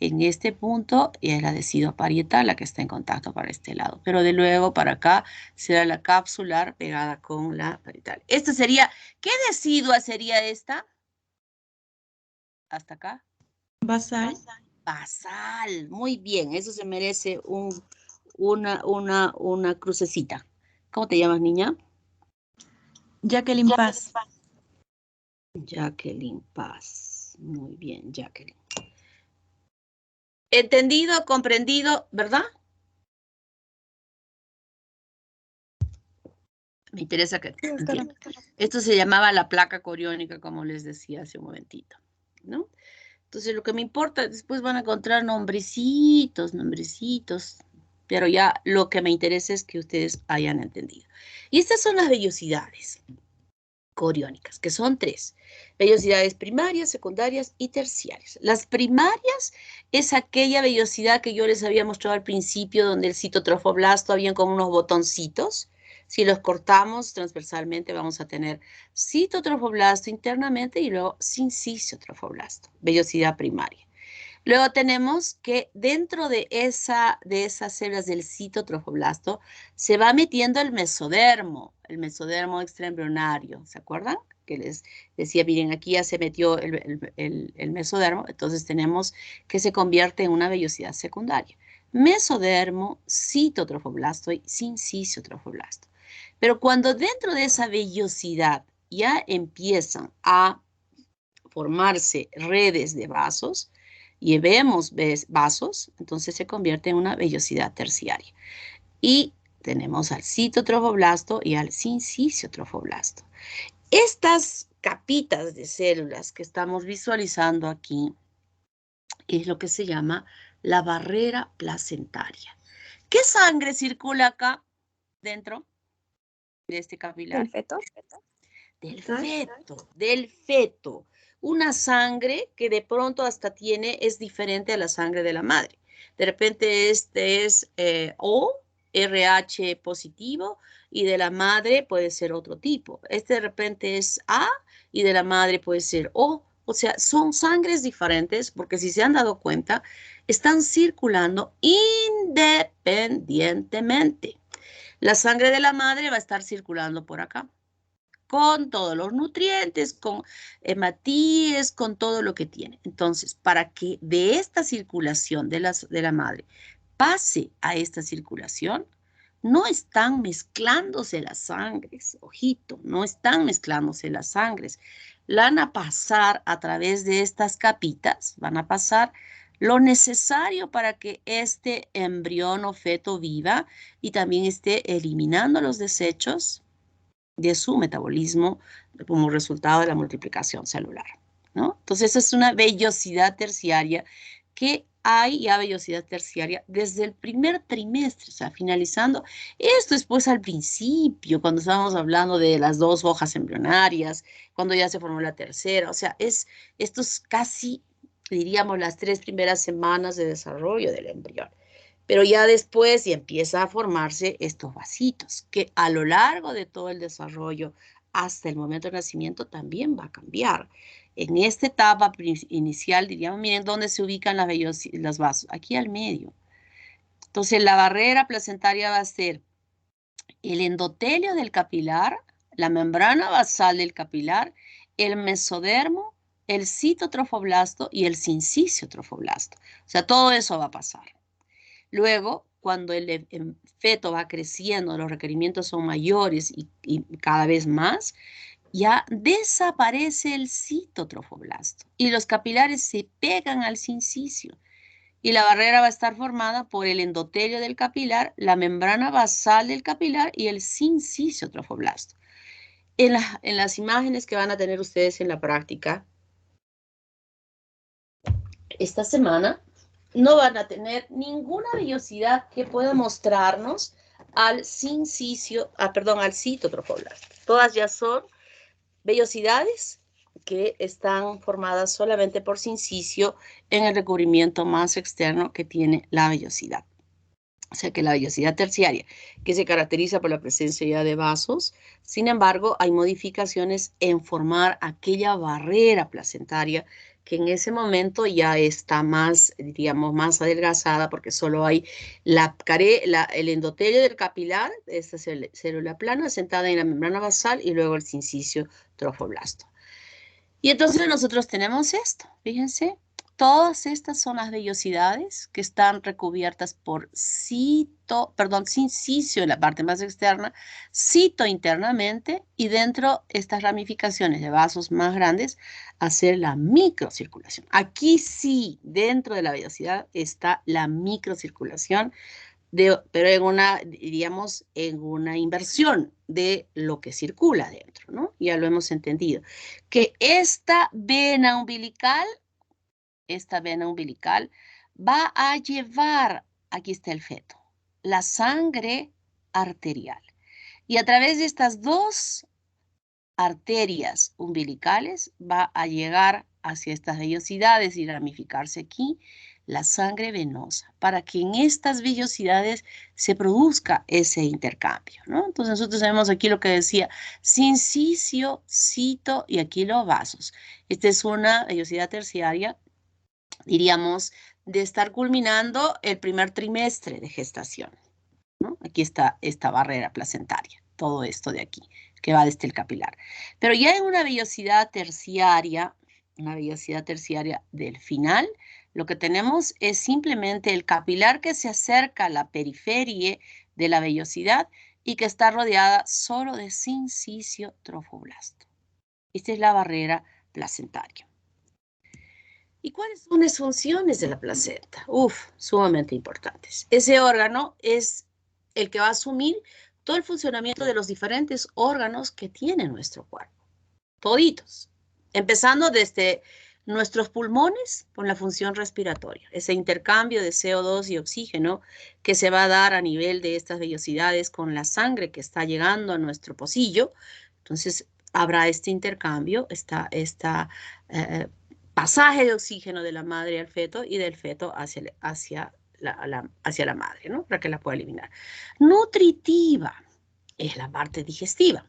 en este punto y es la decidua parietal la que está en contacto para este lado. Pero de luego para acá será la capsular pegada con la parietal. Esta sería, ¿qué decidua sería esta? Hasta acá. Basal. Basal, muy bien, eso se merece una crucecita. ¿Cómo te llamas, niña? Jacqueline Paz. Jacqueline Paz. Muy bien, Jacqueline. Entendido, comprendido, ¿verdad? Me interesa que entiendan. Esto se llamaba la placa coriónica, como les decía hace un momentito, ¿no? Entonces, lo que me importa, después van a encontrar nombrecitos, pero ya lo que me interesa es que ustedes hayan entendido. Y estas son las vellosidades coriónicas, que son tres. Vellosidades primarias, secundarias y terciarias. Las primarias es aquella vellosidad que yo les había mostrado al principio, donde el citotrofoblasto habían como unos botoncitos. Si los cortamos transversalmente vamos a tener citotrofoblasto internamente y luego sinciciotrofoblasto, vellosidad primaria. Luego tenemos que dentro de esas células del citotrofoblasto se va metiendo el mesodermo extraembrionario, ¿se acuerdan? Que les decía, miren, aquí ya se metió el mesodermo, entonces tenemos que se convierte en una vellosidad secundaria. Mesodermo, citotrofoblasto y sinciciotrofoblasto. Pero cuando dentro de esa vellosidad ya empiezan a formarse redes de vasos, y vemos vasos, entonces se convierte en una vellosidad terciaria. Y tenemos al citotrofoblasto y al sinciciotrofoblasto. Estas capitas de células que estamos visualizando aquí es lo que se llama la barrera placentaria. ¿Qué sangre circula acá dentro de este capilar? ¿El feto? Del feto. Una sangre que de pronto hasta es diferente a la sangre de la madre. De repente este es O, RH positivo, y de la madre puede ser otro tipo. Este de repente es A y de la madre puede ser O. O sea, son sangres diferentes porque si se han dado cuenta, están circulando independientemente. La sangre de la madre va a estar circulando por acá, con todos los nutrientes, con hematíes, con todo lo que tiene. Entonces, para que de esta circulación de la madre pase a esta circulación, no están mezclándose las sangres, ojito, no están mezclándose las sangres. Van a pasar a través de estas capitas, van a pasar lo necesario para que este embrión o feto viva y también esté eliminando los desechos de su metabolismo como resultado de la multiplicación celular, ¿no? Entonces, esa es una vellosidad terciaria que hay ya vellosidad terciaria desde el primer trimestre, o sea, finalizando. Esto es pues al principio, cuando estábamos hablando de las dos hojas embrionarias, cuando ya se formó la tercera, o sea, esto es casi, diríamos, las 3 primeras semanas de desarrollo del embrión. Pero ya después ya empieza a formarse estos vasitos, que a lo largo de todo el desarrollo hasta el momento del nacimiento también va a cambiar. En esta etapa inicial, diríamos, miren dónde se ubican los vasos, aquí al medio. Entonces, la barrera placentaria va a ser el endotelio del capilar, la membrana basal del capilar, el mesodermo, el citotrofoblasto y el sinciciotrofoblasto. O sea, todo eso va a pasar. Luego, cuando el feto va creciendo, los requerimientos son mayores y cada vez más, ya desaparece el citotrofoblasto y los capilares se pegan al sincicio. Y la barrera va a estar formada por el endotelio del capilar, la membrana basal del capilar y el sinciciotrofoblasto. En las imágenes que van a tener ustedes en la práctica, esta semana no van a tener ninguna vellosidad que pueda mostrarnos al al citotrofoblasto. Todas ya son vellosidades que están formadas solamente por sincicio en el recubrimiento más externo que tiene la vellosidad. O sea que la vellosidad terciaria, que se caracteriza por la presencia ya de vasos, sin embargo, hay modificaciones en formar aquella barrera placentaria que en ese momento ya está más, diríamos, más adelgazada porque solo hay el endotelio del capilar, esta célula plana sentada en la membrana basal y luego el sincicio trofoblasto. Y entonces nosotros tenemos esto, fíjense. Todas estas son las vellosidades que están recubiertas por sincicio en la parte más externa, cito internamente y dentro estas ramificaciones de vasos más grandes hacer la microcirculación. Aquí sí, dentro de la vellosidad está la microcirculación, pero en una, diríamos, en una inversión de lo que circula dentro, ¿no? Ya lo hemos entendido. Que esta vena umbilical va a llevar, aquí está el feto, la sangre arterial. Y a través de estas dos arterias umbilicales va a llegar hacia estas vellosidades y ramificarse aquí la sangre venosa para que en estas vellosidades se produzca ese intercambio, ¿no? Entonces nosotros tenemos aquí lo que decía sincicio, cito y aquí los vasos. Esta es una vellosidad terciaria, diríamos, de estar culminando el primer trimestre de gestación, ¿no? Aquí está esta barrera placentaria, todo esto de aquí, que va desde el capilar. Pero ya en una vellosidad terciaria del final, lo que tenemos es simplemente el capilar que se acerca a la periferia de la vellosidad y que está rodeada solo de sincicio trofoblasto. Esta es la barrera placentaria. ¿Y cuáles son las funciones de la placenta? Sumamente importantes. Ese órgano es el que va a asumir todo el funcionamiento de los diferentes órganos que tiene nuestro cuerpo. Toditos. Empezando desde nuestros pulmones con la función respiratoria. Ese intercambio de CO2 y oxígeno que se va a dar a nivel de estas vellosidades con la sangre que está llegando a nuestro pocillo. Entonces, habrá este intercambio, pasaje de oxígeno de la madre al feto y del feto hacia la madre, ¿no? Para que la pueda eliminar. Nutritiva es la parte digestiva.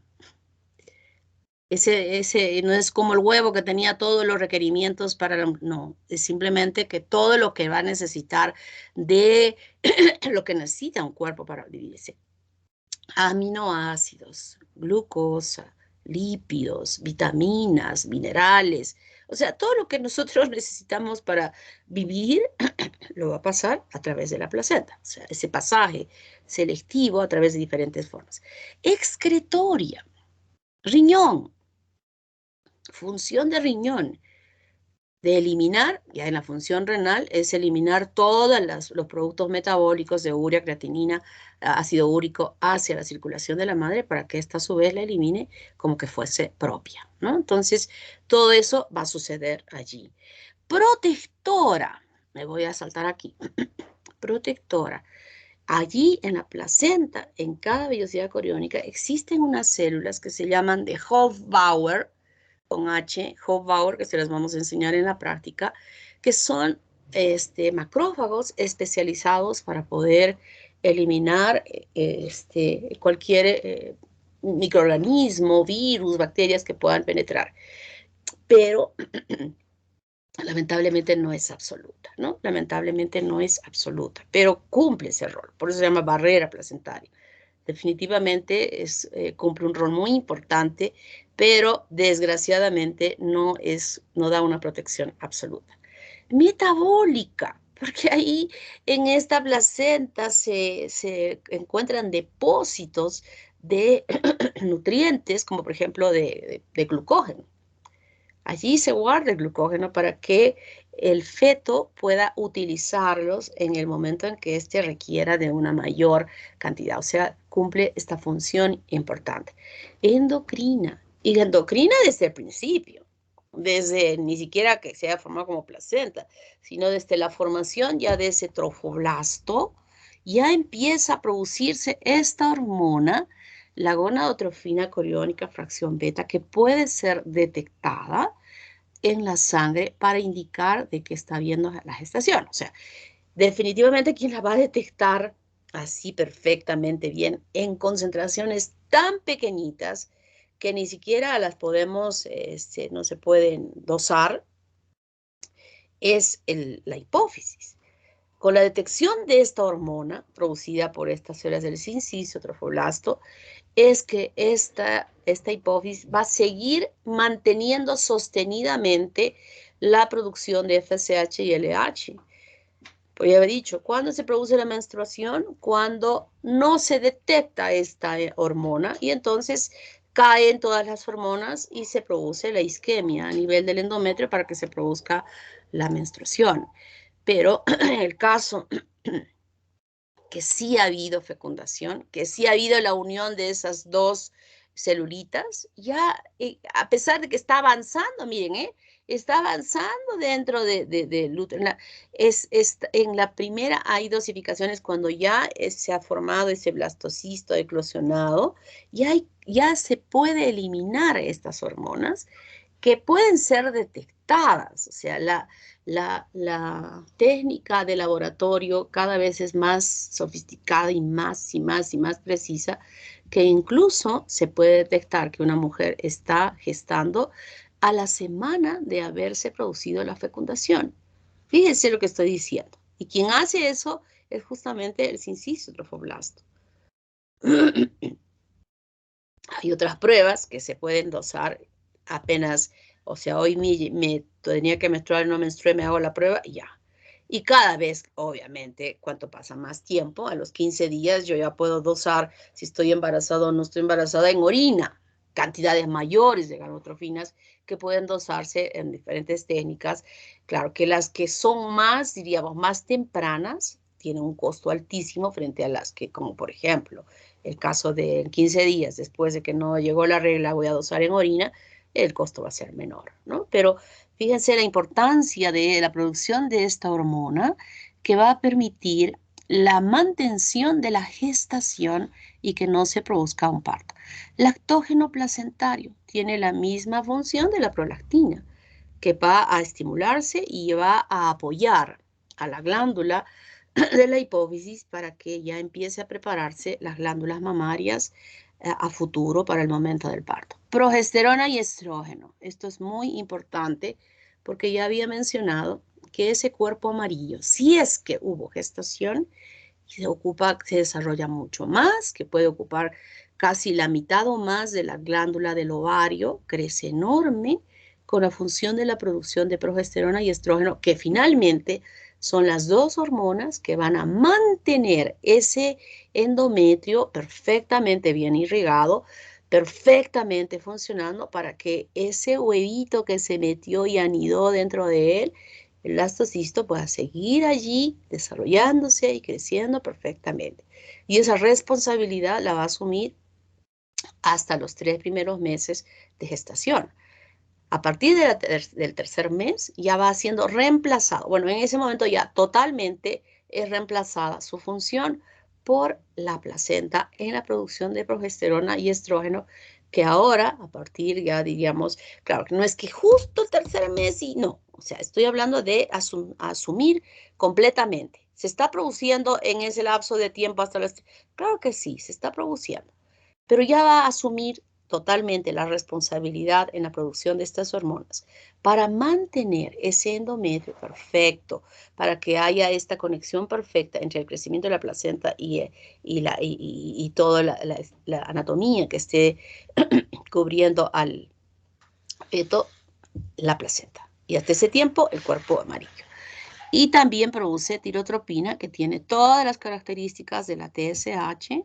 Ese no es como el huevo que tenía todos los requerimientos no, es simplemente que todo lo que va a necesitar de lo que necesita un cuerpo para vivirse. Aminoácidos, glucosa, lípidos, vitaminas, minerales, o sea, todo lo que nosotros necesitamos para vivir lo va a pasar a través de la placenta, o sea, ese pasaje selectivo a través de diferentes formas. Excretoria, riñón, función de riñón, de eliminar, ya en la función renal, es eliminar todos los productos metabólicos de urea, creatinina, ácido úrico hacia la circulación de la madre para que ésta a su vez la elimine como que fuese propia, ¿no? Entonces, todo eso va a suceder allí. Protectora, me voy a saltar aquí, protectora. Allí en la placenta, en cada vellosidad coriónica, existen unas células que se llaman de Hofbauer, con H, Hofbauer, que se las vamos a enseñar en la práctica, que son macrófagos especializados para poder eliminar cualquier microorganismo, virus, bacterias que puedan penetrar. Pero lamentablemente no es absoluta, ¿no? Lamentablemente no es absoluta, pero cumple ese rol, por eso se llama barrera placentaria. Definitivamente cumple un rol muy importante, pero desgraciadamente no da una protección absoluta. Metabólica, porque ahí en esta placenta se encuentran depósitos de nutrientes, como por ejemplo de glucógeno. Allí se guarda el glucógeno para que el feto pueda utilizarlos en el momento en que éste requiera de una mayor cantidad. O sea, cumple esta función importante. Endocrina. Y endocrina desde el principio. desde ni siquiera que se haya formado como placenta, sino desde la formación ya de ese trofoblasto, ya empieza a producirse esta hormona, la gonadotrofina coriónica fracción beta, que puede ser detectada en la sangre para indicar de que está habiendo la gestación. O sea, definitivamente quien la va a detectar así perfectamente bien en concentraciones tan pequeñitas que ni siquiera las podemos, no se pueden dosar, es la hipófisis. Con la detección de esta hormona producida por estas células del sinciso trofoblasto, es que esta hipófisis va a seguir manteniendo sostenidamente la producción de FSH y LH. Pues ya he dicho, ¿cuándo se produce la menstruación? Cuando no se detecta esta hormona y entonces caen todas las hormonas y se produce la isquemia a nivel del endometrio para que se produzca la menstruación. Pero en el caso que sí ha habido fecundación, que sí ha habido la unión de esas dos celulitas, ya a pesar de que está avanzando, miren, está avanzando dentro del útero. En la primera hay dosificaciones cuando ya se ha formado ese blastocisto eclosionado, ya se puede eliminar estas hormonas que pueden ser detectadas. O sea, la técnica de laboratorio cada vez es más sofisticada y más precisa, que incluso se puede detectar que una mujer está gestando a la semana de haberse producido la fecundación. Fíjense lo que estoy diciendo. Y quien hace eso es justamente el sinciso trofoblasto. Hay otras pruebas que se pueden dosar apenas, o sea, hoy me tenía que menstruar, no menstrué, me hago la prueba y ya. Y cada vez, obviamente, cuanto pasa más tiempo, a los 15 días yo ya puedo dosar si estoy embarazada o no estoy embarazada en orina, cantidades mayores de gonadotrofinas que pueden dosarse en diferentes técnicas. Claro que las que son más, diríamos, más tempranas, tienen un costo altísimo frente a las que, como por ejemplo, el caso de 15 días después de que no llegó la regla, voy a dosar en orina, el costo va a ser menor, ¿no? Pero fíjense la importancia de la producción de esta hormona que va a permitir la mantención de la gestación y que no se produzca un parto. Lactógeno placentario tiene la misma función de la prolactina, que va a estimularse y va a apoyar a la glándula de la hipófisis para que ya empiece a prepararse las glándulas mamarias a futuro para el momento del parto. Progesterona y estrógeno. Esto es muy importante porque ya había mencionado que ese cuerpo amarillo, si es que hubo gestación, se desarrolla mucho más, que puede ocupar casi la mitad o más de la glándula del ovario, crece enorme con la función de la producción de progesterona y estrógeno, que finalmente son las dos hormonas que van a mantener ese endometrio perfectamente bien irrigado, perfectamente funcionando para que ese huevito que se metió y anidó dentro de él, el blastocisto, pueda seguir allí desarrollándose y creciendo perfectamente. Y esa responsabilidad la va a asumir hasta los 3 primeros meses de gestación. A partir del tercer mes ya va siendo reemplazado. Bueno, en ese momento ya totalmente es reemplazada su función por la placenta en la producción de progesterona y estrógeno, que ahora, a partir ya diríamos, claro, que no es que justo el tercer mes y no, o sea, estoy hablando de asumir completamente. ¿Se está produciendo en ese lapso de tiempo hasta los... Claro que sí, se está produciendo, pero ya va a asumir totalmente la responsabilidad en la producción de estas hormonas para mantener ese endometrio perfecto, para que haya esta conexión perfecta entre el crecimiento de la placenta y toda la anatomía que esté cubriendo al feto, la placenta. Y hasta ese tiempo, el cuerpo amarillo. Y también produce tirotropina, que tiene todas las características de la TSH,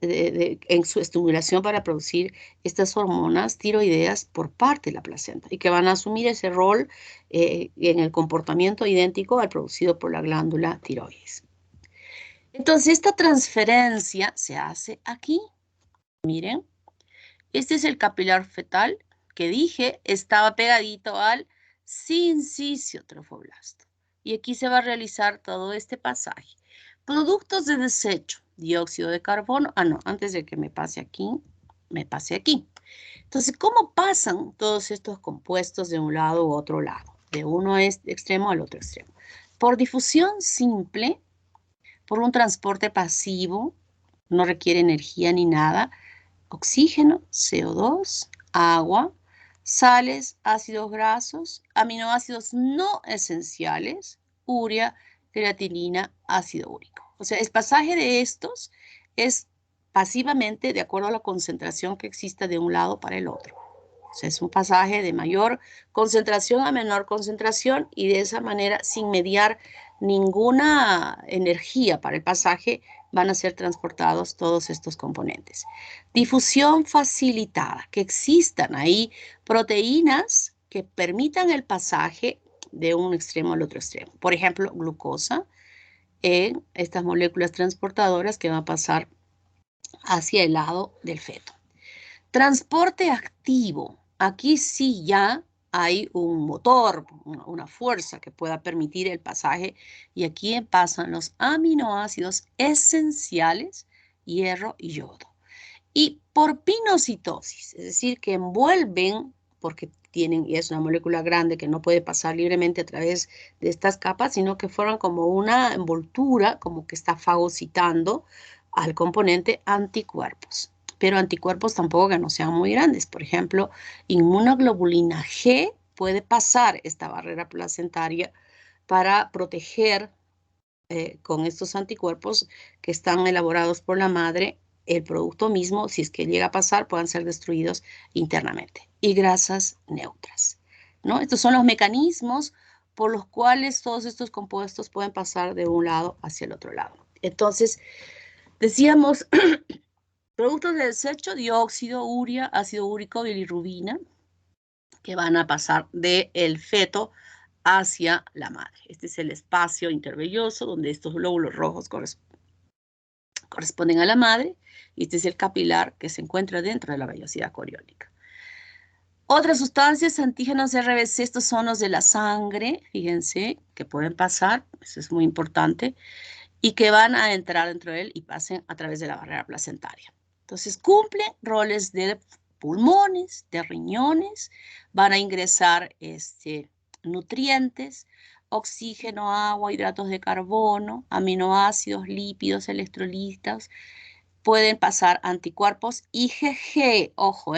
en su estimulación para producir estas hormonas tiroideas por parte de la placenta y que van a asumir ese rol en el comportamiento idéntico al producido por la glándula tiroides. Entonces, esta transferencia se hace aquí. Miren, este es el capilar fetal que dije estaba pegadito al sincicio trofoblasto. Y aquí se va a realizar todo este pasaje. Productos de desecho, dióxido de carbono. Ah, no, antes de que me pase aquí. Entonces, ¿cómo pasan todos estos compuestos de un lado u otro lado? De uno extremo al otro extremo. Por difusión simple, por un transporte pasivo, no requiere energía ni nada. Oxígeno, CO2, agua, sales, ácidos grasos, aminoácidos no esenciales, urea, creatinina, ácido úrico. O sea, el pasaje de estos es pasivamente de acuerdo a la concentración que exista de un lado para el otro. O sea, es un pasaje de mayor concentración a menor concentración y de esa manera, sin mediar ninguna energía para el pasaje, van a ser transportados todos estos componentes. Difusión facilitada, que existan ahí proteínas que permitan el pasaje de un extremo al otro extremo. Por ejemplo, glucosa en estas moléculas transportadoras que van a pasar hacia el lado del feto. Transporte activo. Aquí sí ya hay un motor, una fuerza que pueda permitir el pasaje. Y aquí pasan los aminoácidos esenciales, hierro y yodo. Y por pinocitosis, es decir, que envuelven, porque tienen, y es una molécula grande que no puede pasar libremente a través de estas capas, sino que forman como una envoltura, como que está fagocitando al componente anticuerpos. Pero anticuerpos tampoco que no sean muy grandes. Por ejemplo, inmunoglobulina G puede pasar esta barrera placentaria para proteger con estos anticuerpos que están elaborados por la madre, el producto mismo, si es que llega a pasar, puedan ser destruidos internamente. Y grasas neutras, ¿no? Estos son los mecanismos por los cuales todos estos compuestos pueden pasar de un lado hacia el otro lado. Entonces, decíamos, productos de desecho, dióxido, urea, ácido úrico, bilirrubina, que van a pasar del feto hacia la madre. Este es el espacio intervelloso donde estos glóbulos rojos corresponden a la madre y este es el capilar que se encuentra dentro de la vellosidad coriónica. Otras sustancias, antígenos RBC, estos son los de la sangre, fíjense, que pueden pasar, eso es muy importante, y que van a entrar dentro de él y pasen a través de la barrera placentaria. Entonces, cumplen roles de pulmones, de riñones, van a ingresar nutrientes, oxígeno, agua, hidratos de carbono, aminoácidos, lípidos, electrolitos, pueden pasar anticuerpos, IgG, ojo,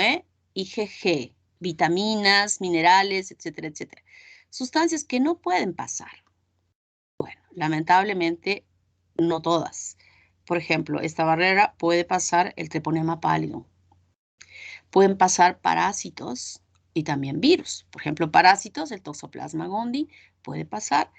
IgG, vitaminas, minerales, etcétera, etcétera. Sustancias que no pueden pasar. Bueno, lamentablemente, no todas. Por ejemplo, esta barrera puede pasar el treponema pallidum. Pueden pasar parásitos y también virus. Por ejemplo, parásitos, el Toxoplasma gondii puede pasar.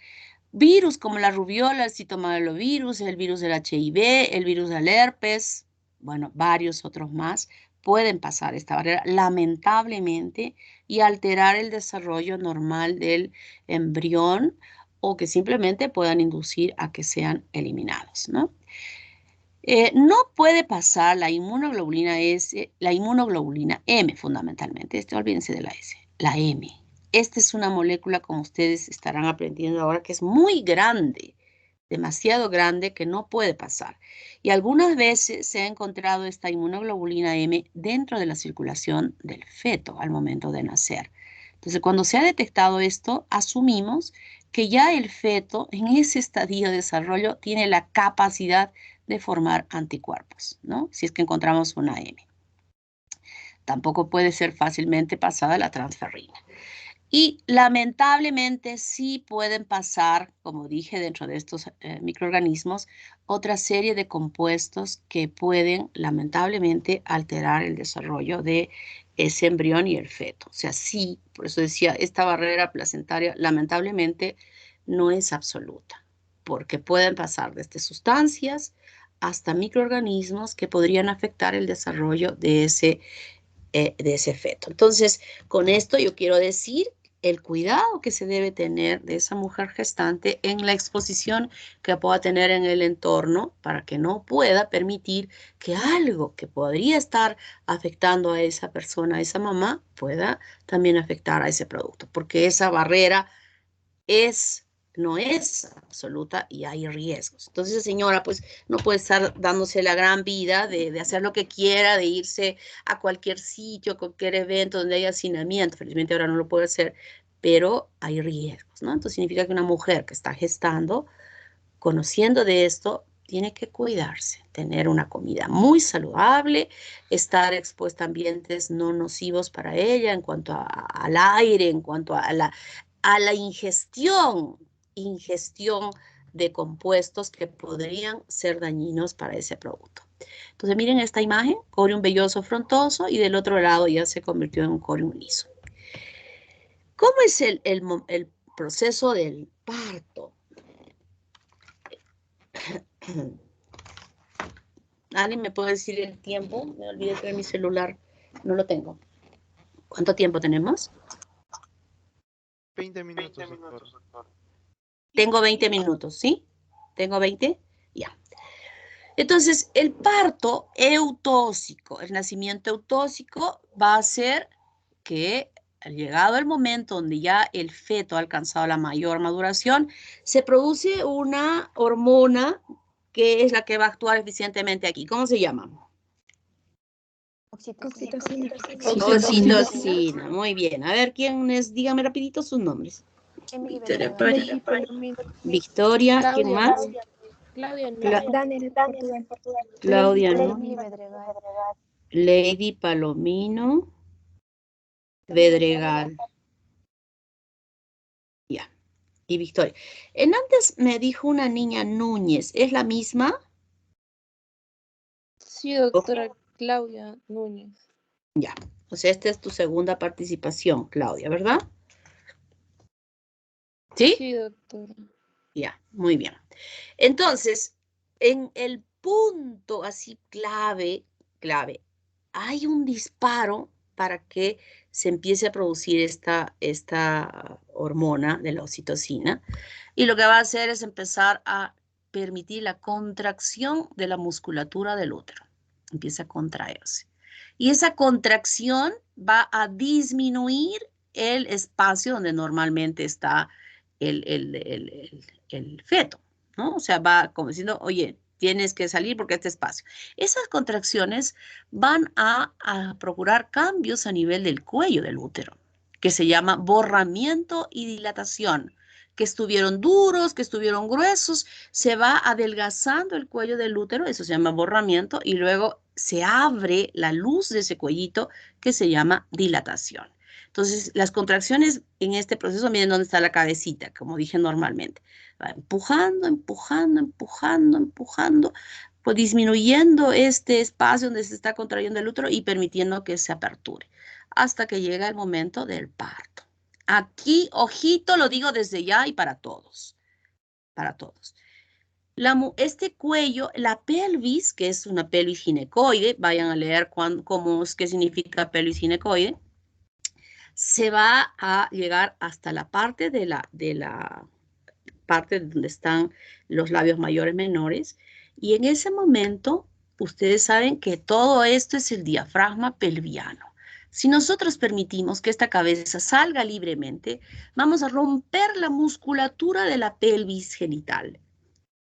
Virus como la rubiola, el citomegalovirus, el virus del HIV, el virus del herpes, bueno, varios otros más pueden pasar esta barrera, lamentablemente, y alterar el desarrollo normal del embrión o que simplemente puedan inducir a que sean eliminados, ¿no? No puede pasar la inmunoglobulina S, la inmunoglobulina M fundamentalmente, olvídense de la S, la M. Esta es una molécula, como ustedes estarán aprendiendo ahora, que es muy grande, demasiado grande, que no puede pasar. Y algunas veces se ha encontrado esta inmunoglobulina M dentro de la circulación del feto al momento de nacer. Entonces, cuando se ha detectado esto, asumimos que ya el feto en ese estadio de desarrollo tiene la capacidad de formar anticuerpos, ¿no? Si es que encontramos una M. Tampoco puede ser fácilmente pasada la transferrina. Y lamentablemente sí pueden pasar, como dije, dentro de estos microorganismos, otra serie de compuestos que pueden lamentablemente alterar el desarrollo de ese embrión y el feto. O sea, sí, por eso decía, esta barrera placentaria lamentablemente no es absoluta, porque pueden pasar desde sustancias hasta microorganismos que podrían afectar el desarrollo de ese feto. Entonces, con esto yo quiero decir el cuidado que se debe tener de esa mujer gestante en la exposición que pueda tener en el entorno para que no pueda permitir que algo que podría estar afectando a esa persona, a esa mamá, pueda también afectar a ese producto, porque esa barrera no es absoluta y hay riesgos. Entonces, señora, pues no puede estar dándose la gran vida de hacer lo que quiera, de irse a cualquier sitio, a cualquier evento donde haya hacinamiento. Felizmente ahora no lo puede hacer, pero hay riesgos, ¿no? Entonces significa que una mujer que está gestando, conociendo de esto, tiene que cuidarse, tener una comida muy saludable, estar expuesta a ambientes no nocivos para ella en cuanto al aire, en cuanto a la ingestión de compuestos que podrían ser dañinos para ese producto. Entonces miren esta imagen, corium velloso frondoso y del otro lado ya se convirtió en un corium liso. ¿Cómo es el proceso del parto? ¿Alguien me puede decir el tiempo? Me olvidé de mi celular, no lo tengo. ¿Cuánto tiempo tenemos? 20 minutos, doctor. Tengo 20 minutos, ¿sí? ¿Tengo 20? Ya. Entonces, el parto eutóxico, el nacimiento eutóxico va a ser que, llegado el momento donde ya el feto ha alcanzado la mayor maduración, se produce una hormona que es la que va a actuar eficientemente aquí. ¿Cómo se llama? Oxitocina. Oxitocina. Muy bien. A ver, ¿quién es? Dígame rapidito sus nombres. Victoria, ¿quién más? Claudia, ¿no? Lady Palomino Vedregal. Ya. Y Victoria. Antes me dijo una niña Núñez. ¿Es la misma? Sí, doctora Claudia Núñez. Ya. O sea, esta es tu segunda participación, Claudia, ¿verdad? ¿Sí? Sí, doctora. Ya, muy bien. Entonces, en el punto así clave, hay un disparo para que se empiece a producir esta hormona de la oxitocina. Y lo que va a hacer es empezar a permitir la contracción de la musculatura del útero. Empieza a contraerse. Y esa contracción va a disminuir el espacio donde normalmente está el feto, ¿no? O sea, va como diciendo, oye, tienes que salir porque este espacio. Esas contracciones van a procurar cambios a nivel del cuello del útero, que se llama borramiento y dilatación, que estuvieron duros, que estuvieron gruesos, se va adelgazando el cuello del útero, eso se llama borramiento, y luego se abre la luz de ese cuellito que se llama dilatación. Entonces, las contracciones en este proceso, miren dónde está la cabecita, como dije normalmente. Va empujando, empujando, empujando, empujando, pues disminuyendo este espacio donde se está contrayendo el útero y permitiendo que se aperture, hasta que llega el momento del parto. Aquí, ojito, lo digo desde ya y para todos. Para todos. Este cuello, la pelvis, que es una pelvis ginecoide, vayan a leer qué significa pelvis ginecoide, se va a llegar hasta la parte de la parte donde están los labios mayores menores, y en ese momento ustedes saben que todo esto es el diafragma pelviano. Si nosotros permitimos que esta cabeza salga libremente, vamos a romper la musculatura de la pelvis genital.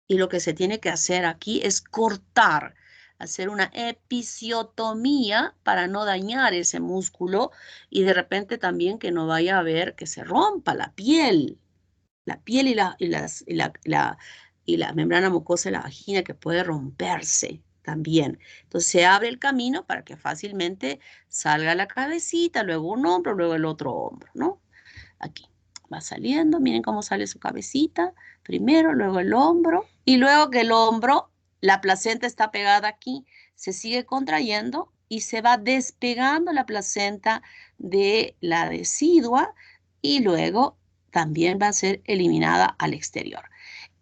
Y lo que se tiene que hacer aquí es cortar, hacer una episiotomía para no dañar ese músculo y de repente también que no vaya a haber que se rompa la piel y la membrana mucosa de la vagina, que puede romperse también. Entonces se abre el camino para que fácilmente salga la cabecita, luego un hombro, luego el otro hombro, ¿no? Aquí va saliendo, miren cómo sale su cabecita, primero, luego el hombro, y luego que el hombro, la placenta está pegada aquí, se sigue contrayendo y se va despegando la placenta de la decidua y luego también va a ser eliminada al exterior.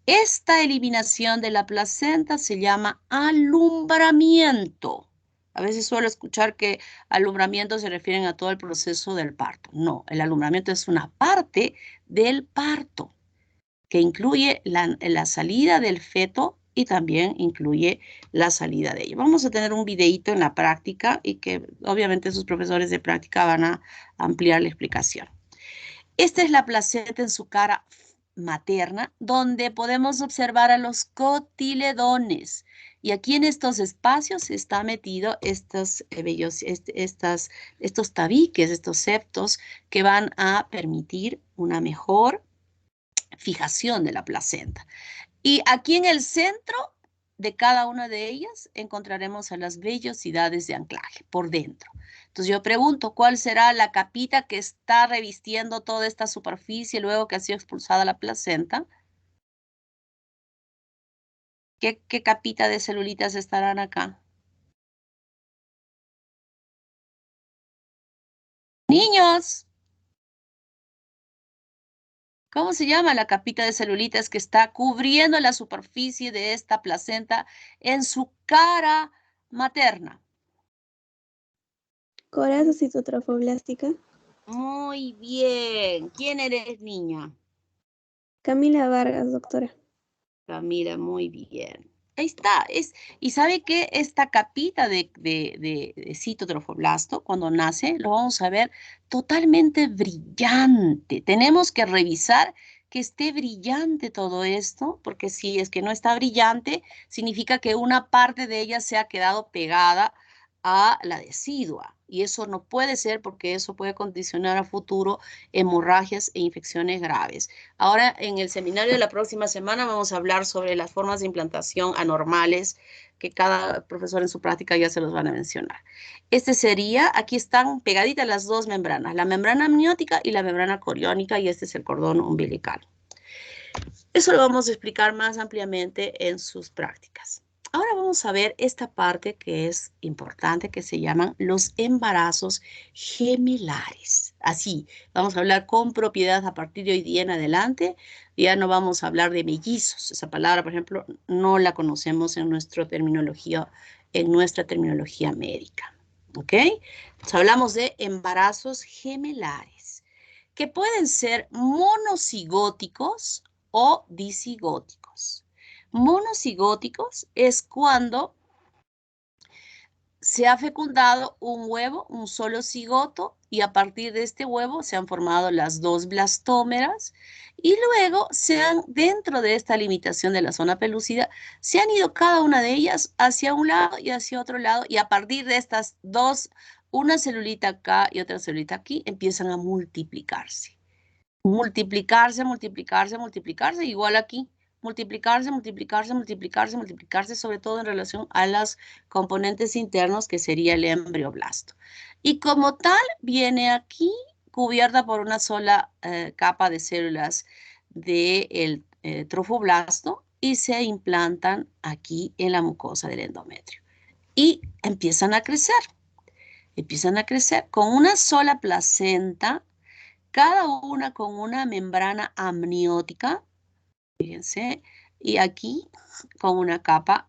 Esta eliminación de la placenta se llama alumbramiento. A veces suelo escuchar que alumbramiento se refieren a todo el proceso del parto. No, el alumbramiento es una parte del parto que incluye la salida del feto y también incluye la salida de ello. Vamos a tener un videíto en la práctica y que obviamente sus profesores de práctica van a ampliar la explicación. Esta es la placenta en su cara materna, donde podemos observar a los cotiledones. Y aquí en estos espacios está metido estos tabiques, estos septos, que van a permitir una mejor fijación de la placenta. Y aquí en el centro de cada una de ellas encontraremos a las vellosidades de anclaje por dentro. Entonces yo pregunto, ¿cuál será la capita que está revistiendo toda esta superficie luego que ha sido expulsada la placenta? ¿Qué capita de celulitas estarán acá? Niños, ¿cómo se llama la capita de celulitas que está cubriendo la superficie de esta placenta en su cara materna? Coraza citotrofoblástica. Muy bien. ¿Quién eres, niña? Camila Vargas, doctora. Camila, muy bien. Ahí está. Y sabe que esta capita de citotrofoblasto, cuando nace, lo vamos a ver totalmente brillante. Tenemos que revisar que esté brillante todo esto, porque si es que no está brillante, significa que una parte de ella se ha quedado pegada a la decidua. Y eso no puede ser porque eso puede condicionar a futuro hemorragias e infecciones graves. Ahora, en el seminario de la próxima semana vamos a hablar sobre las formas de implantación anormales que cada profesor en su práctica ya se los van a mencionar. Este sería, aquí están pegaditas las dos membranas, la membrana amniótica y la membrana coriónica, y este es el cordón umbilical. Eso lo vamos a explicar más ampliamente en sus prácticas. Ahora vamos a ver esta parte que es importante, que se llaman los embarazos gemelares. Así, vamos a hablar con propiedad a partir de hoy día en adelante. Ya no vamos a hablar de mellizos. Esa palabra, por ejemplo, no la conocemos en nuestra terminología médica. ¿Ok? Entonces, hablamos de embarazos gemelares, que pueden ser monocigóticos o disigóticos. Monocigóticos es cuando se ha fecundado un huevo, un solo cigoto, y a partir de este huevo se han formado las dos blastómeras, y luego dentro de esta limitación de la zona pelúcida, se han ido cada una de ellas hacia un lado y hacia otro lado, y a partir de estas dos, una celulita acá y otra celulita aquí, empiezan a multiplicarse. Multiplicarse, multiplicarse, multiplicarse, igual aquí. Multiplicarse, multiplicarse, multiplicarse, multiplicarse, sobre todo en relación a los componentes internos que sería el embrioblasto. Y como tal, viene aquí cubierta por una sola capa de células del trofoblasto y se implantan aquí en la mucosa del endometrio. Y empiezan a crecer con una sola placenta, cada una con una membrana amniótica, fíjense, y aquí con una capa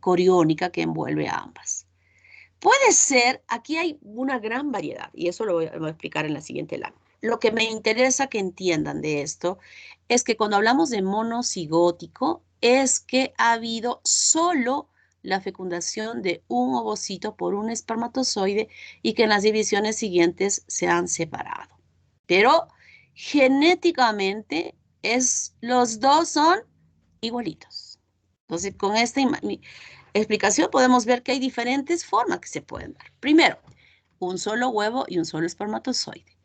coriónica que envuelve a ambas. Puede ser, aquí hay una gran variedad, y eso lo voy a explicar en la siguiente lámina. Lo que me interesa que entiendan de esto es que cuando hablamos de monocigótico, es que ha habido solo la fecundación de un ovocito por un espermatozoide y que en las divisiones siguientes se han separado. Pero genéticamente los dos son igualitos. Entonces, con esta explicación podemos ver que hay diferentes formas que se pueden dar. Primero, un solo huevo y un solo espermatozoide.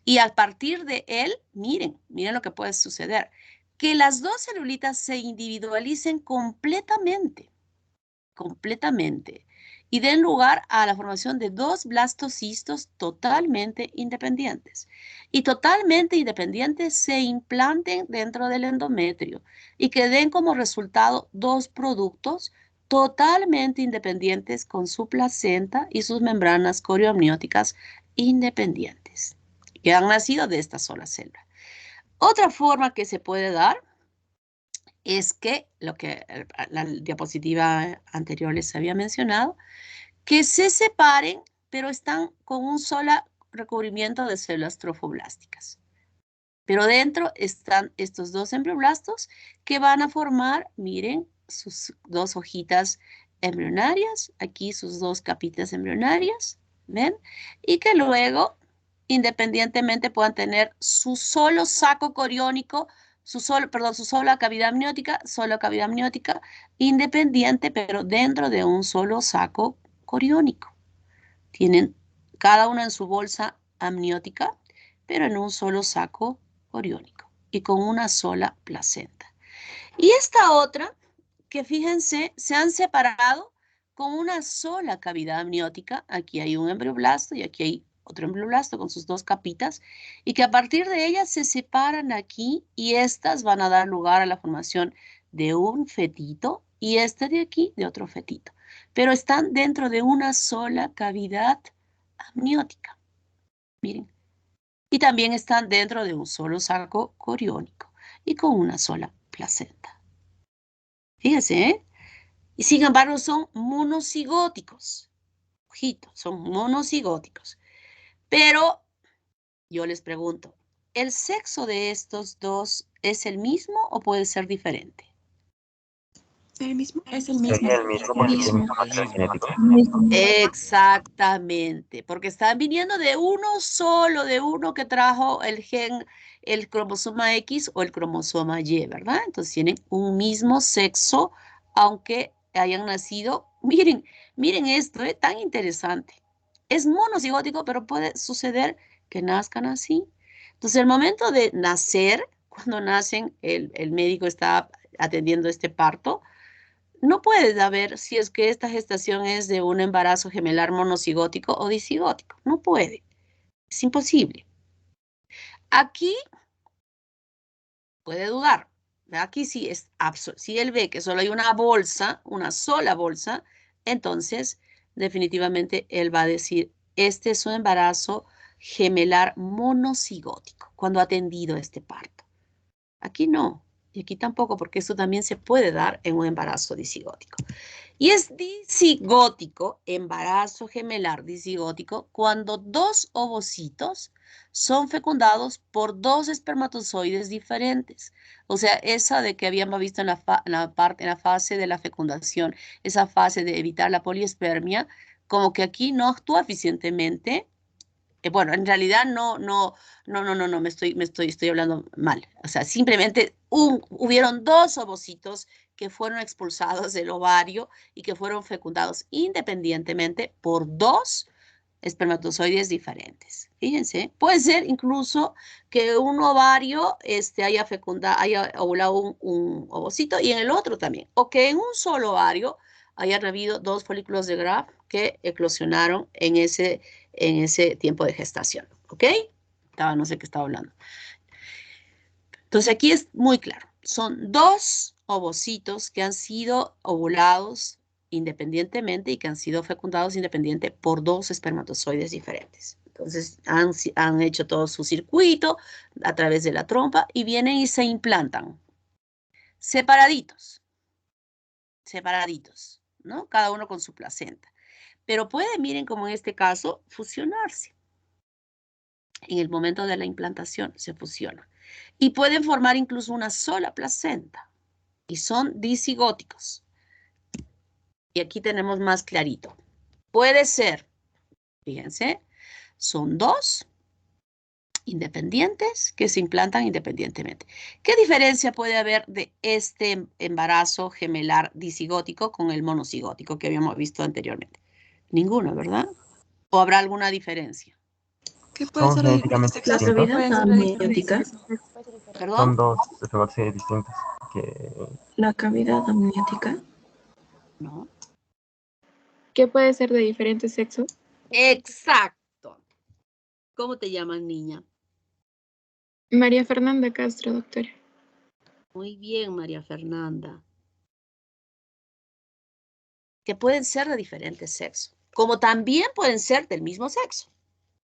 Y a partir de él, miren lo que puede suceder. Que las dos celulitas se individualicen completamente. Y den lugar a la formación de dos blastocistos totalmente independientes. Y totalmente independientes se implanten dentro del endometrio y que den como resultado dos productos totalmente independientes con su placenta y sus membranas corioamnióticas independientes, que han nacido de esta sola célula. Otra forma que se puede dar es que, lo que la diapositiva anterior les había mencionado, que se separen, pero están con un solo recubrimiento de células trofoblásticas. Pero dentro están estos dos embrioblastos que van a formar, miren, sus dos hojitas embrionarias, aquí sus dos capitas embrionarias, ¿ven? Y que luego, independientemente, puedan tener su solo saco coriónico, su sola cavidad amniótica, independiente, pero dentro de un solo saco coriónico. Tienen cada una en su bolsa amniótica, pero en un solo saco coriónico y con una sola placenta. Y esta otra, que fíjense, se han separado con una sola cavidad amniótica. Aquí hay un embrioblasto y aquí hay otro embrioblasto con sus dos capitas, y que a partir de ellas se separan aquí y estas van a dar lugar a la formación de un fetito y este de aquí de otro fetito. Pero están dentro de una sola cavidad amniótica. Miren. Y también están dentro de un solo saco coriónico y con una sola placenta. Fíjense, ¿eh? Y sin embargo son monocigóticos. Ojito, son monocigóticos. Pero yo les pregunto, ¿el sexo de estos dos es el mismo o puede ser diferente? ¿El mismo? Es el mismo. Sería el mismo porque tiene un material genético. Exactamente, porque están viniendo de uno solo, de uno que trajo el gen, el cromosoma X o el cromosoma Y, ¿verdad? Entonces tienen un mismo sexo, aunque hayan nacido. Miren esto, tan interesante. Es monocigótico, pero puede suceder que nazcan así. Entonces, el momento de nacer, cuando nacen, el médico está atendiendo este parto, no puede saber si es que esta gestación es de un embarazo gemelar monocigótico o disigótico. No puede. Es imposible. Aquí puede dudar. Aquí sí es si él ve que solo hay una bolsa, una sola bolsa, entonces definitivamente él va a decir, este es un embarazo gemelar monocigótico, cuando ha atendido este parto. Aquí no. Y aquí tampoco, porque esto también se puede dar en un embarazo disigótico. Y es disigótico, embarazo gemelar disigótico, cuando dos ovocitos son fecundados por dos espermatozoides diferentes. O sea, esa de que habíamos visto en la fase de la fecundación, esa fase de evitar la poliespermia, como que aquí no actúa eficientemente. Bueno, en realidad no, estoy hablando mal. O sea, simplemente hubieron dos ovocitos que fueron expulsados del ovario y que fueron fecundados independientemente por dos espermatozoides diferentes. Fíjense, puede ser incluso que un ovario haya ovulado un ovocito y en el otro también. O que en un solo ovario hayan habido dos folículos de Graf que eclosionaron en ese tiempo de gestación. ¿Ok? No sé qué estaba hablando. Entonces aquí es muy claro. Son dos ovocitos que han sido ovulados independientemente y que han sido fecundados independiente por dos espermatozoides diferentes. Entonces han hecho todo su circuito a través de la trompa y vienen y se implantan separaditos, ¿no? Cada uno con su placenta. Pero puede, miren, como en este caso, fusionarse. En el momento de la implantación se fusiona. Y pueden formar incluso una sola placenta. Y son disigóticos. Y aquí tenemos más clarito. Puede ser, fíjense, son dos independientes que se implantan independientemente. ¿Qué diferencia puede haber de este embarazo gemelar disigótico con el monocigótico que habíamos visto anteriormente? Ninguna, ¿verdad? ¿O habrá alguna diferencia? ¿Qué puede Son ser genéticamente la distintos. cavidad amniótica? ¿Perdón? Son dos espermatozoides distintos. La cavidad amniótica. No. ¿Qué puede ser de diferente sexo? Exacto. ¿Cómo te llamas, niña? María Fernanda Castro, doctora. Muy bien, María Fernanda. Que pueden ser de diferentes sexos, como también pueden ser del mismo sexo,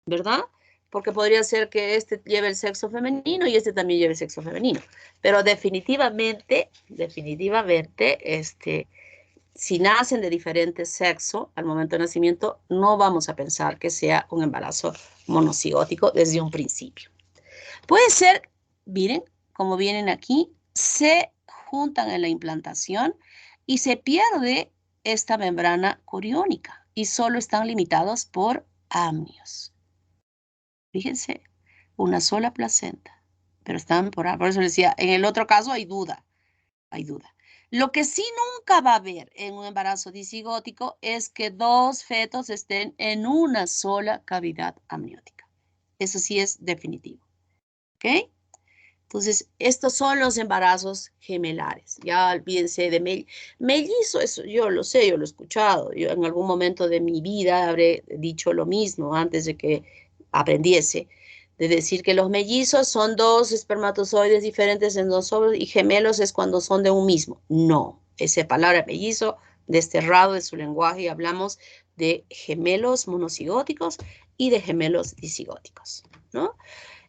¿verdad? Porque podría ser que este lleve el sexo femenino y este también lleve el sexo femenino. Pero definitivamente, si nacen de diferente sexo al momento de nacimiento, no vamos a pensar que sea un embarazo monocigótico desde un principio. Puede ser, miren, como vienen aquí, se juntan en la implantación y se pierde esta membrana coriónica y solo están limitados por amnios. Fíjense, una sola placenta, pero están por eso decía, en el otro caso hay duda. Lo que sí nunca va a haber en un embarazo disigótico es que dos fetos estén en una sola cavidad amniótica. Eso sí es definitivo. ¿Ok? Entonces, estos son los embarazos gemelares. Ya olvídense de mellizo, eso yo lo sé, yo lo he escuchado. Yo en algún momento de mi vida habré dicho lo mismo antes de que aprendiese, de decir que los mellizos son dos espermatozoides diferentes en dos óvulos y gemelos es cuando son de un mismo. No, esa palabra mellizo desterrado de su lenguaje y hablamos de gemelos monocigóticos y de gemelos disigóticos, ¿no?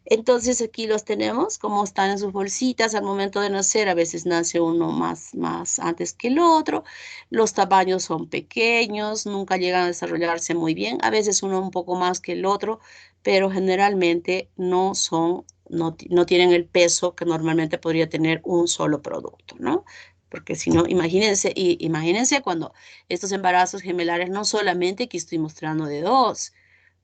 Entonces aquí los tenemos, como están en sus bolsitas al momento de nacer. A veces nace uno más antes que el otro. Los tamaños son pequeños, nunca llegan a desarrollarse muy bien. A veces uno un poco más que el otro, pero generalmente no tienen el peso que normalmente podría tener un solo producto, ¿no? Porque si no, imagínense cuando estos embarazos gemelares no solamente aquí estoy mostrando de dos,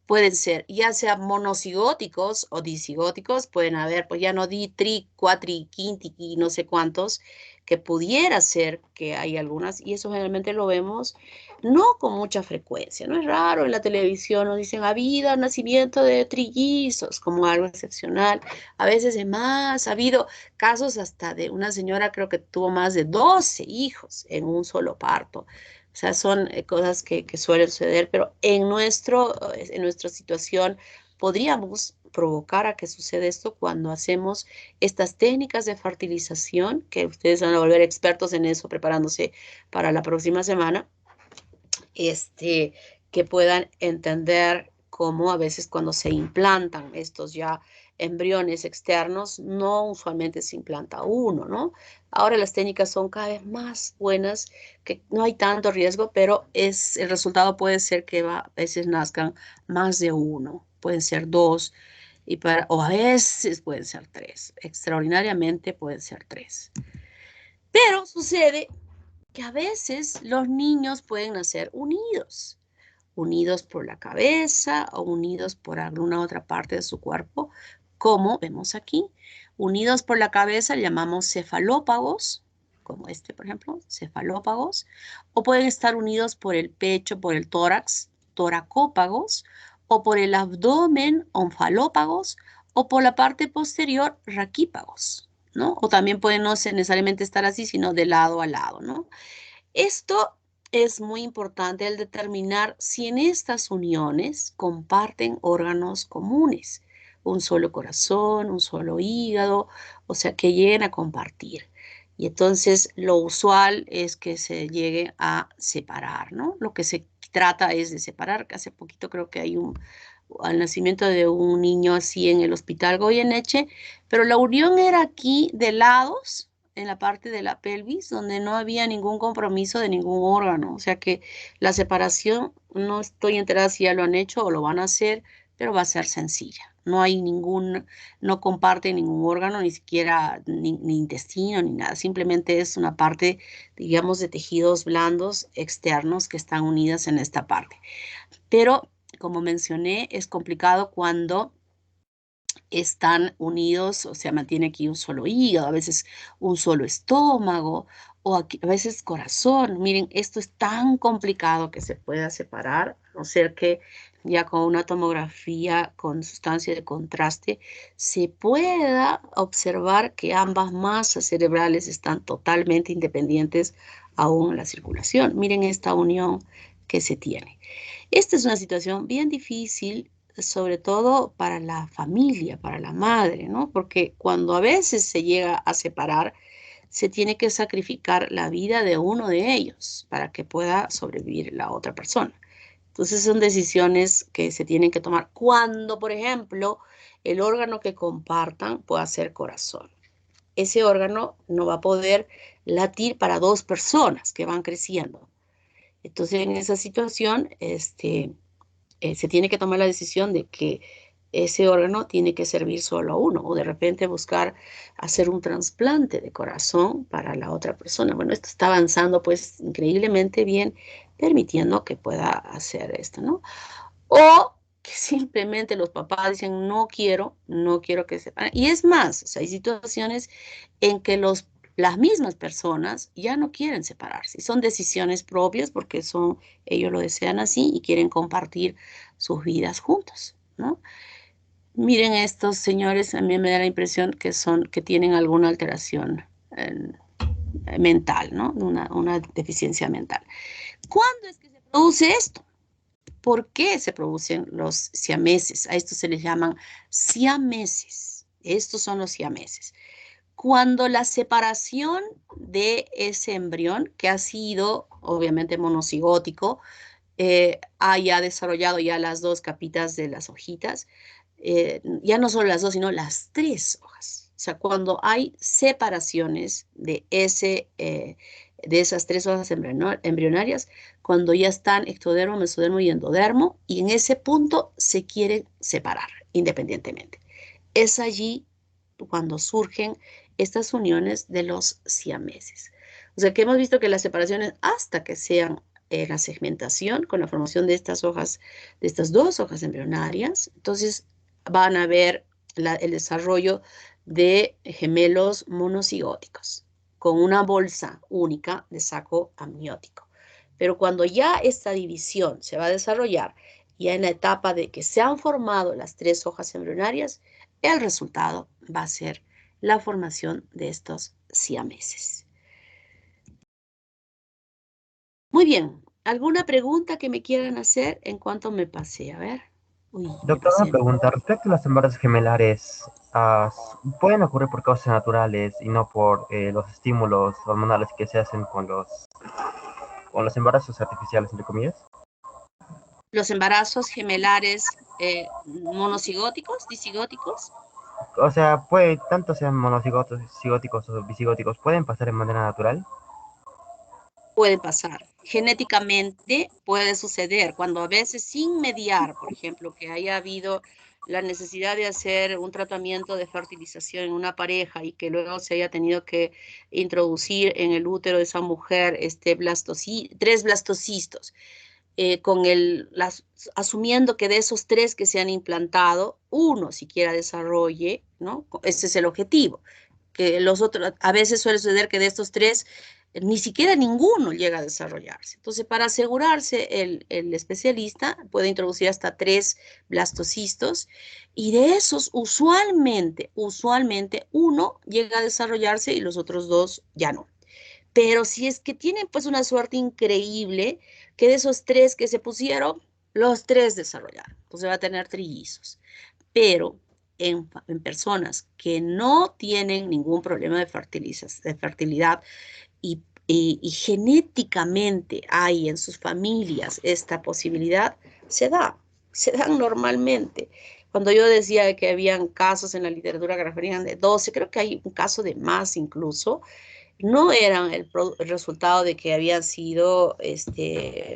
pueden ser ya sea monocigóticos o disigóticos, pueden haber, pues ya no tri, cuatri, quinti y no sé cuántos, que pudiera ser que hay algunas, y eso generalmente lo vemos no con mucha frecuencia, no es raro en la televisión, nos dicen, ha habido nacimiento de trillizos, como algo excepcional, a veces es más, ha habido casos hasta de una señora, creo que tuvo más de 12 hijos en un solo parto. O sea, son cosas que suelen suceder, pero en nuestra situación podríamos provocar a que suceda esto cuando hacemos estas técnicas de fertilización, que ustedes van a volver expertos en eso preparándose para la próxima semana, que puedan entender cómo a veces cuando se implantan estos ya embriones externos, no usualmente se implanta uno, ¿no? Ahora las técnicas son cada vez más buenas, que no hay tanto riesgo, pero el resultado puede ser que a veces nazcan más de uno, pueden ser dos, o a veces pueden ser tres, extraordinariamente pueden ser tres. Pero sucede que a veces los niños pueden nacer unidos por la cabeza o unidos por alguna otra parte de su cuerpo, como vemos aquí. Unidos por la cabeza llamamos cefalópagos, como este, por ejemplo, cefalópagos, o pueden estar unidos por el pecho, por el tórax, toracópagos, o por el abdomen, onfalópagos, o por la parte posterior, raquípagos, ¿no? O también pueden no necesariamente estar así, sino de lado a lado, ¿no? Esto es muy importante el determinar si en estas uniones comparten órganos comunes, un solo corazón, un solo hígado, o sea, que lleguen a compartir. Y entonces lo usual es que se llegue a separar, ¿no? Lo que se trata es de separar, que hace poquito creo que hay al nacimiento de un niño así en el Hospital Goyeneche, pero la unión era aquí de lados, en la parte de la pelvis, donde no había ningún compromiso de ningún órgano. O sea que la separación, no estoy enterada si ya lo han hecho o lo van a hacer, pero va a ser sencilla. No hay no comparte ningún órgano, ni siquiera ni intestino, ni nada. Simplemente es una parte, digamos, de tejidos blandos externos que están unidas en esta parte. Pero, como mencioné, es complicado cuando están unidos, o sea, mantiene aquí un solo hígado, a veces un solo estómago, o aquí, a veces corazón. Miren, esto es tan complicado que se pueda separar, a no ser que ya con una tomografía con sustancia de contraste se pueda observar que ambas masas cerebrales están totalmente independientes aún en la circulación. Miren esta unión que se tiene. Esta es una situación bien difícil, sobre todo para la familia, para la madre, ¿no? Porque cuando a veces se llega a separar, se tiene que sacrificar la vida de uno de ellos para que pueda sobrevivir la otra persona. Entonces son decisiones que se tienen que tomar cuando, por ejemplo, el órgano que compartan pueda ser corazón. Ese órgano no va a poder latir para dos personas que van creciendo. Entonces, en esa situación, se tiene que tomar la decisión de que ese órgano tiene que servir solo a uno, o de repente buscar hacer un trasplante de corazón para la otra persona. Bueno, esto está avanzando pues increíblemente bien, permitiendo que pueda hacer esto, ¿no? O que simplemente los papás dicen, no quiero que se separen. Y es más, o sea, hay situaciones en que las mismas personas ya no quieren separarse. Y son decisiones propias porque ellos lo desean así y quieren compartir sus vidas juntos, ¿no? Miren, estos señores, a mí me da la impresión que tienen alguna alteración mental, ¿no? Una deficiencia mental. ¿Cuándo es que se produce esto? ¿Por qué se producen los siameses? A estos se les llaman siameses. Estos son los siameses. Cuando la separación de ese embrión, que ha sido obviamente monocigótico, haya desarrollado ya las dos capitas de las hojitas, ya no solo las dos, sino las tres hojas. O sea, cuando hay separaciones de esas tres hojas embrionarias, cuando ya están ectodermo, mesodermo y endodermo, y en ese punto se quiere separar independientemente. Es allí cuando surgen estas uniones de los siameses. O sea, que hemos visto que las separaciones, hasta que sean la segmentación con la formación de estas hojas, de estas dos hojas embrionarias, entonces van a ver el desarrollo de gemelos monocigóticos con una bolsa única de saco amniótico. Pero cuando ya esta división se va a desarrollar, ya en la etapa de que se han formado las tres hojas embrionarias, el resultado va a ser la formación de estos siameses. Muy bien, ¿alguna pregunta que me quieran hacer en cuanto me pasé? A ver. Uy, me Doctor, una pasé. pregunta. Respecto a los embarazos gemelares, ¿pueden ocurrir por causas naturales y no por los estímulos hormonales que se hacen con los embarazos artificiales, entre comillas? Los embarazos gemelares monocigóticos, disigóticos, O sea, puede, tanto sean monocigóticos, cigóticos o bisigóticos, ¿pueden pasar en manera natural? pueden pasar. Genéticamente puede suceder cuando a veces sin mediar, por ejemplo, que haya habido la necesidad de hacer un tratamiento de fertilización en una pareja y que luego se haya tenido que introducir en el útero de esa mujer tres blastocistos, asumiendo que de esos tres que se han implantado, uno siquiera desarrolle, ¿no? Ese es el objetivo, que los otros, a veces suele suceder que de estos tres, ni siquiera ninguno llega a desarrollarse. Entonces, para asegurarse, el especialista puede introducir hasta tres blastocistos y de esos, usualmente, uno llega a desarrollarse y los otros dos ya no. Pero si es que tienen pues una suerte increíble, que de esos tres que se pusieron, los tres desarrollaron. Entonces va a tener trillizos. Pero en personas que no tienen ningún problema de fertilidad y genéticamente hay en sus familias esta posibilidad, se dan normalmente. Cuando yo decía que habían casos en la literatura que referían de 12, creo que hay un caso de más incluso, no eran el resultado de que habían sido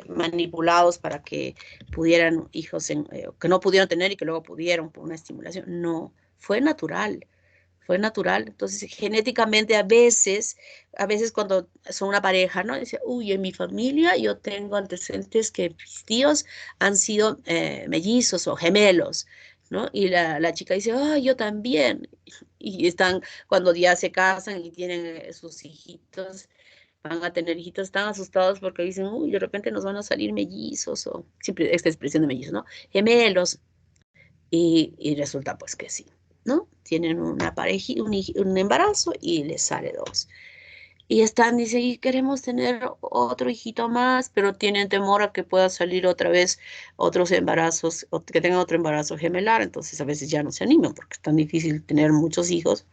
manipulados para que pudieran hijos, que no pudieron tener y que luego pudieron por una estimulación. No, fue natural, fue natural. Entonces, genéticamente a veces cuando son una pareja, ¿no? Dice, uy, en mi familia yo tengo antecedentes que mis tíos han sido mellizos o gemelos, ¿no? Y la chica dice, ah, yo también. Y están, cuando ya se casan y tienen sus hijitos, van a tener hijitos, están asustados porque dicen, uy, de repente nos van a salir mellizos, o siempre esta expresión de mellizos, ¿no? Gemelos. Y resulta pues que sí, ¿no? Tienen una pareja, un embarazo y les sale dos. Y están, dice, y queremos tener otro hijito más, pero tienen temor a que pueda salir otra vez otros embarazos, o que tengan otro embarazo gemelar, entonces a veces ya no se animan porque es tan difícil tener muchos hijos,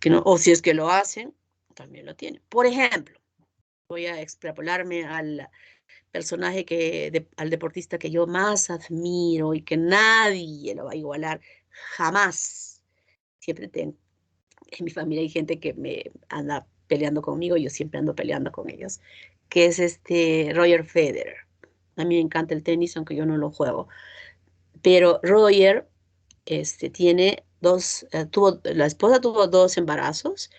que no, o si es que lo hacen, también lo tienen. Por ejemplo, voy a extrapolarme al personaje al deportista que yo más admiro y que nadie lo va a igualar, jamás. Siempre tengo, en mi familia hay gente que me anda peleando conmigo, yo siempre ando peleando con ellos, que es Roger Federer. A mí me encanta el tenis, aunque yo no lo juego. Pero Roger tiene la esposa tuvo 2 embarazos,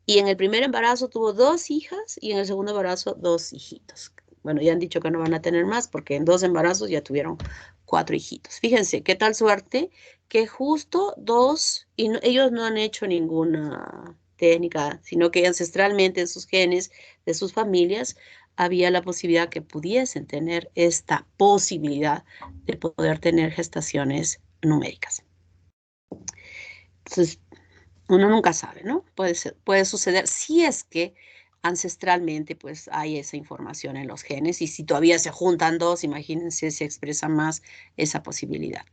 y en el primer embarazo tuvo 2 hijas y en el segundo embarazo 2 hijitos. Bueno, ya han dicho que no van a tener más porque en 2 embarazos ya tuvieron 4 hijitos. Fíjense, qué tal suerte que justo 2, y ellos no han hecho ninguna técnica, sino que ancestralmente en sus genes de sus familias había la posibilidad que pudiesen tener esta posibilidad de poder tener gestaciones numéricas. Entonces, uno nunca sabe, ¿no? Puede suceder si es que ancestralmente pues hay esa información en los genes, y si todavía se juntan 2, imagínense si expresa más esa posibilidad.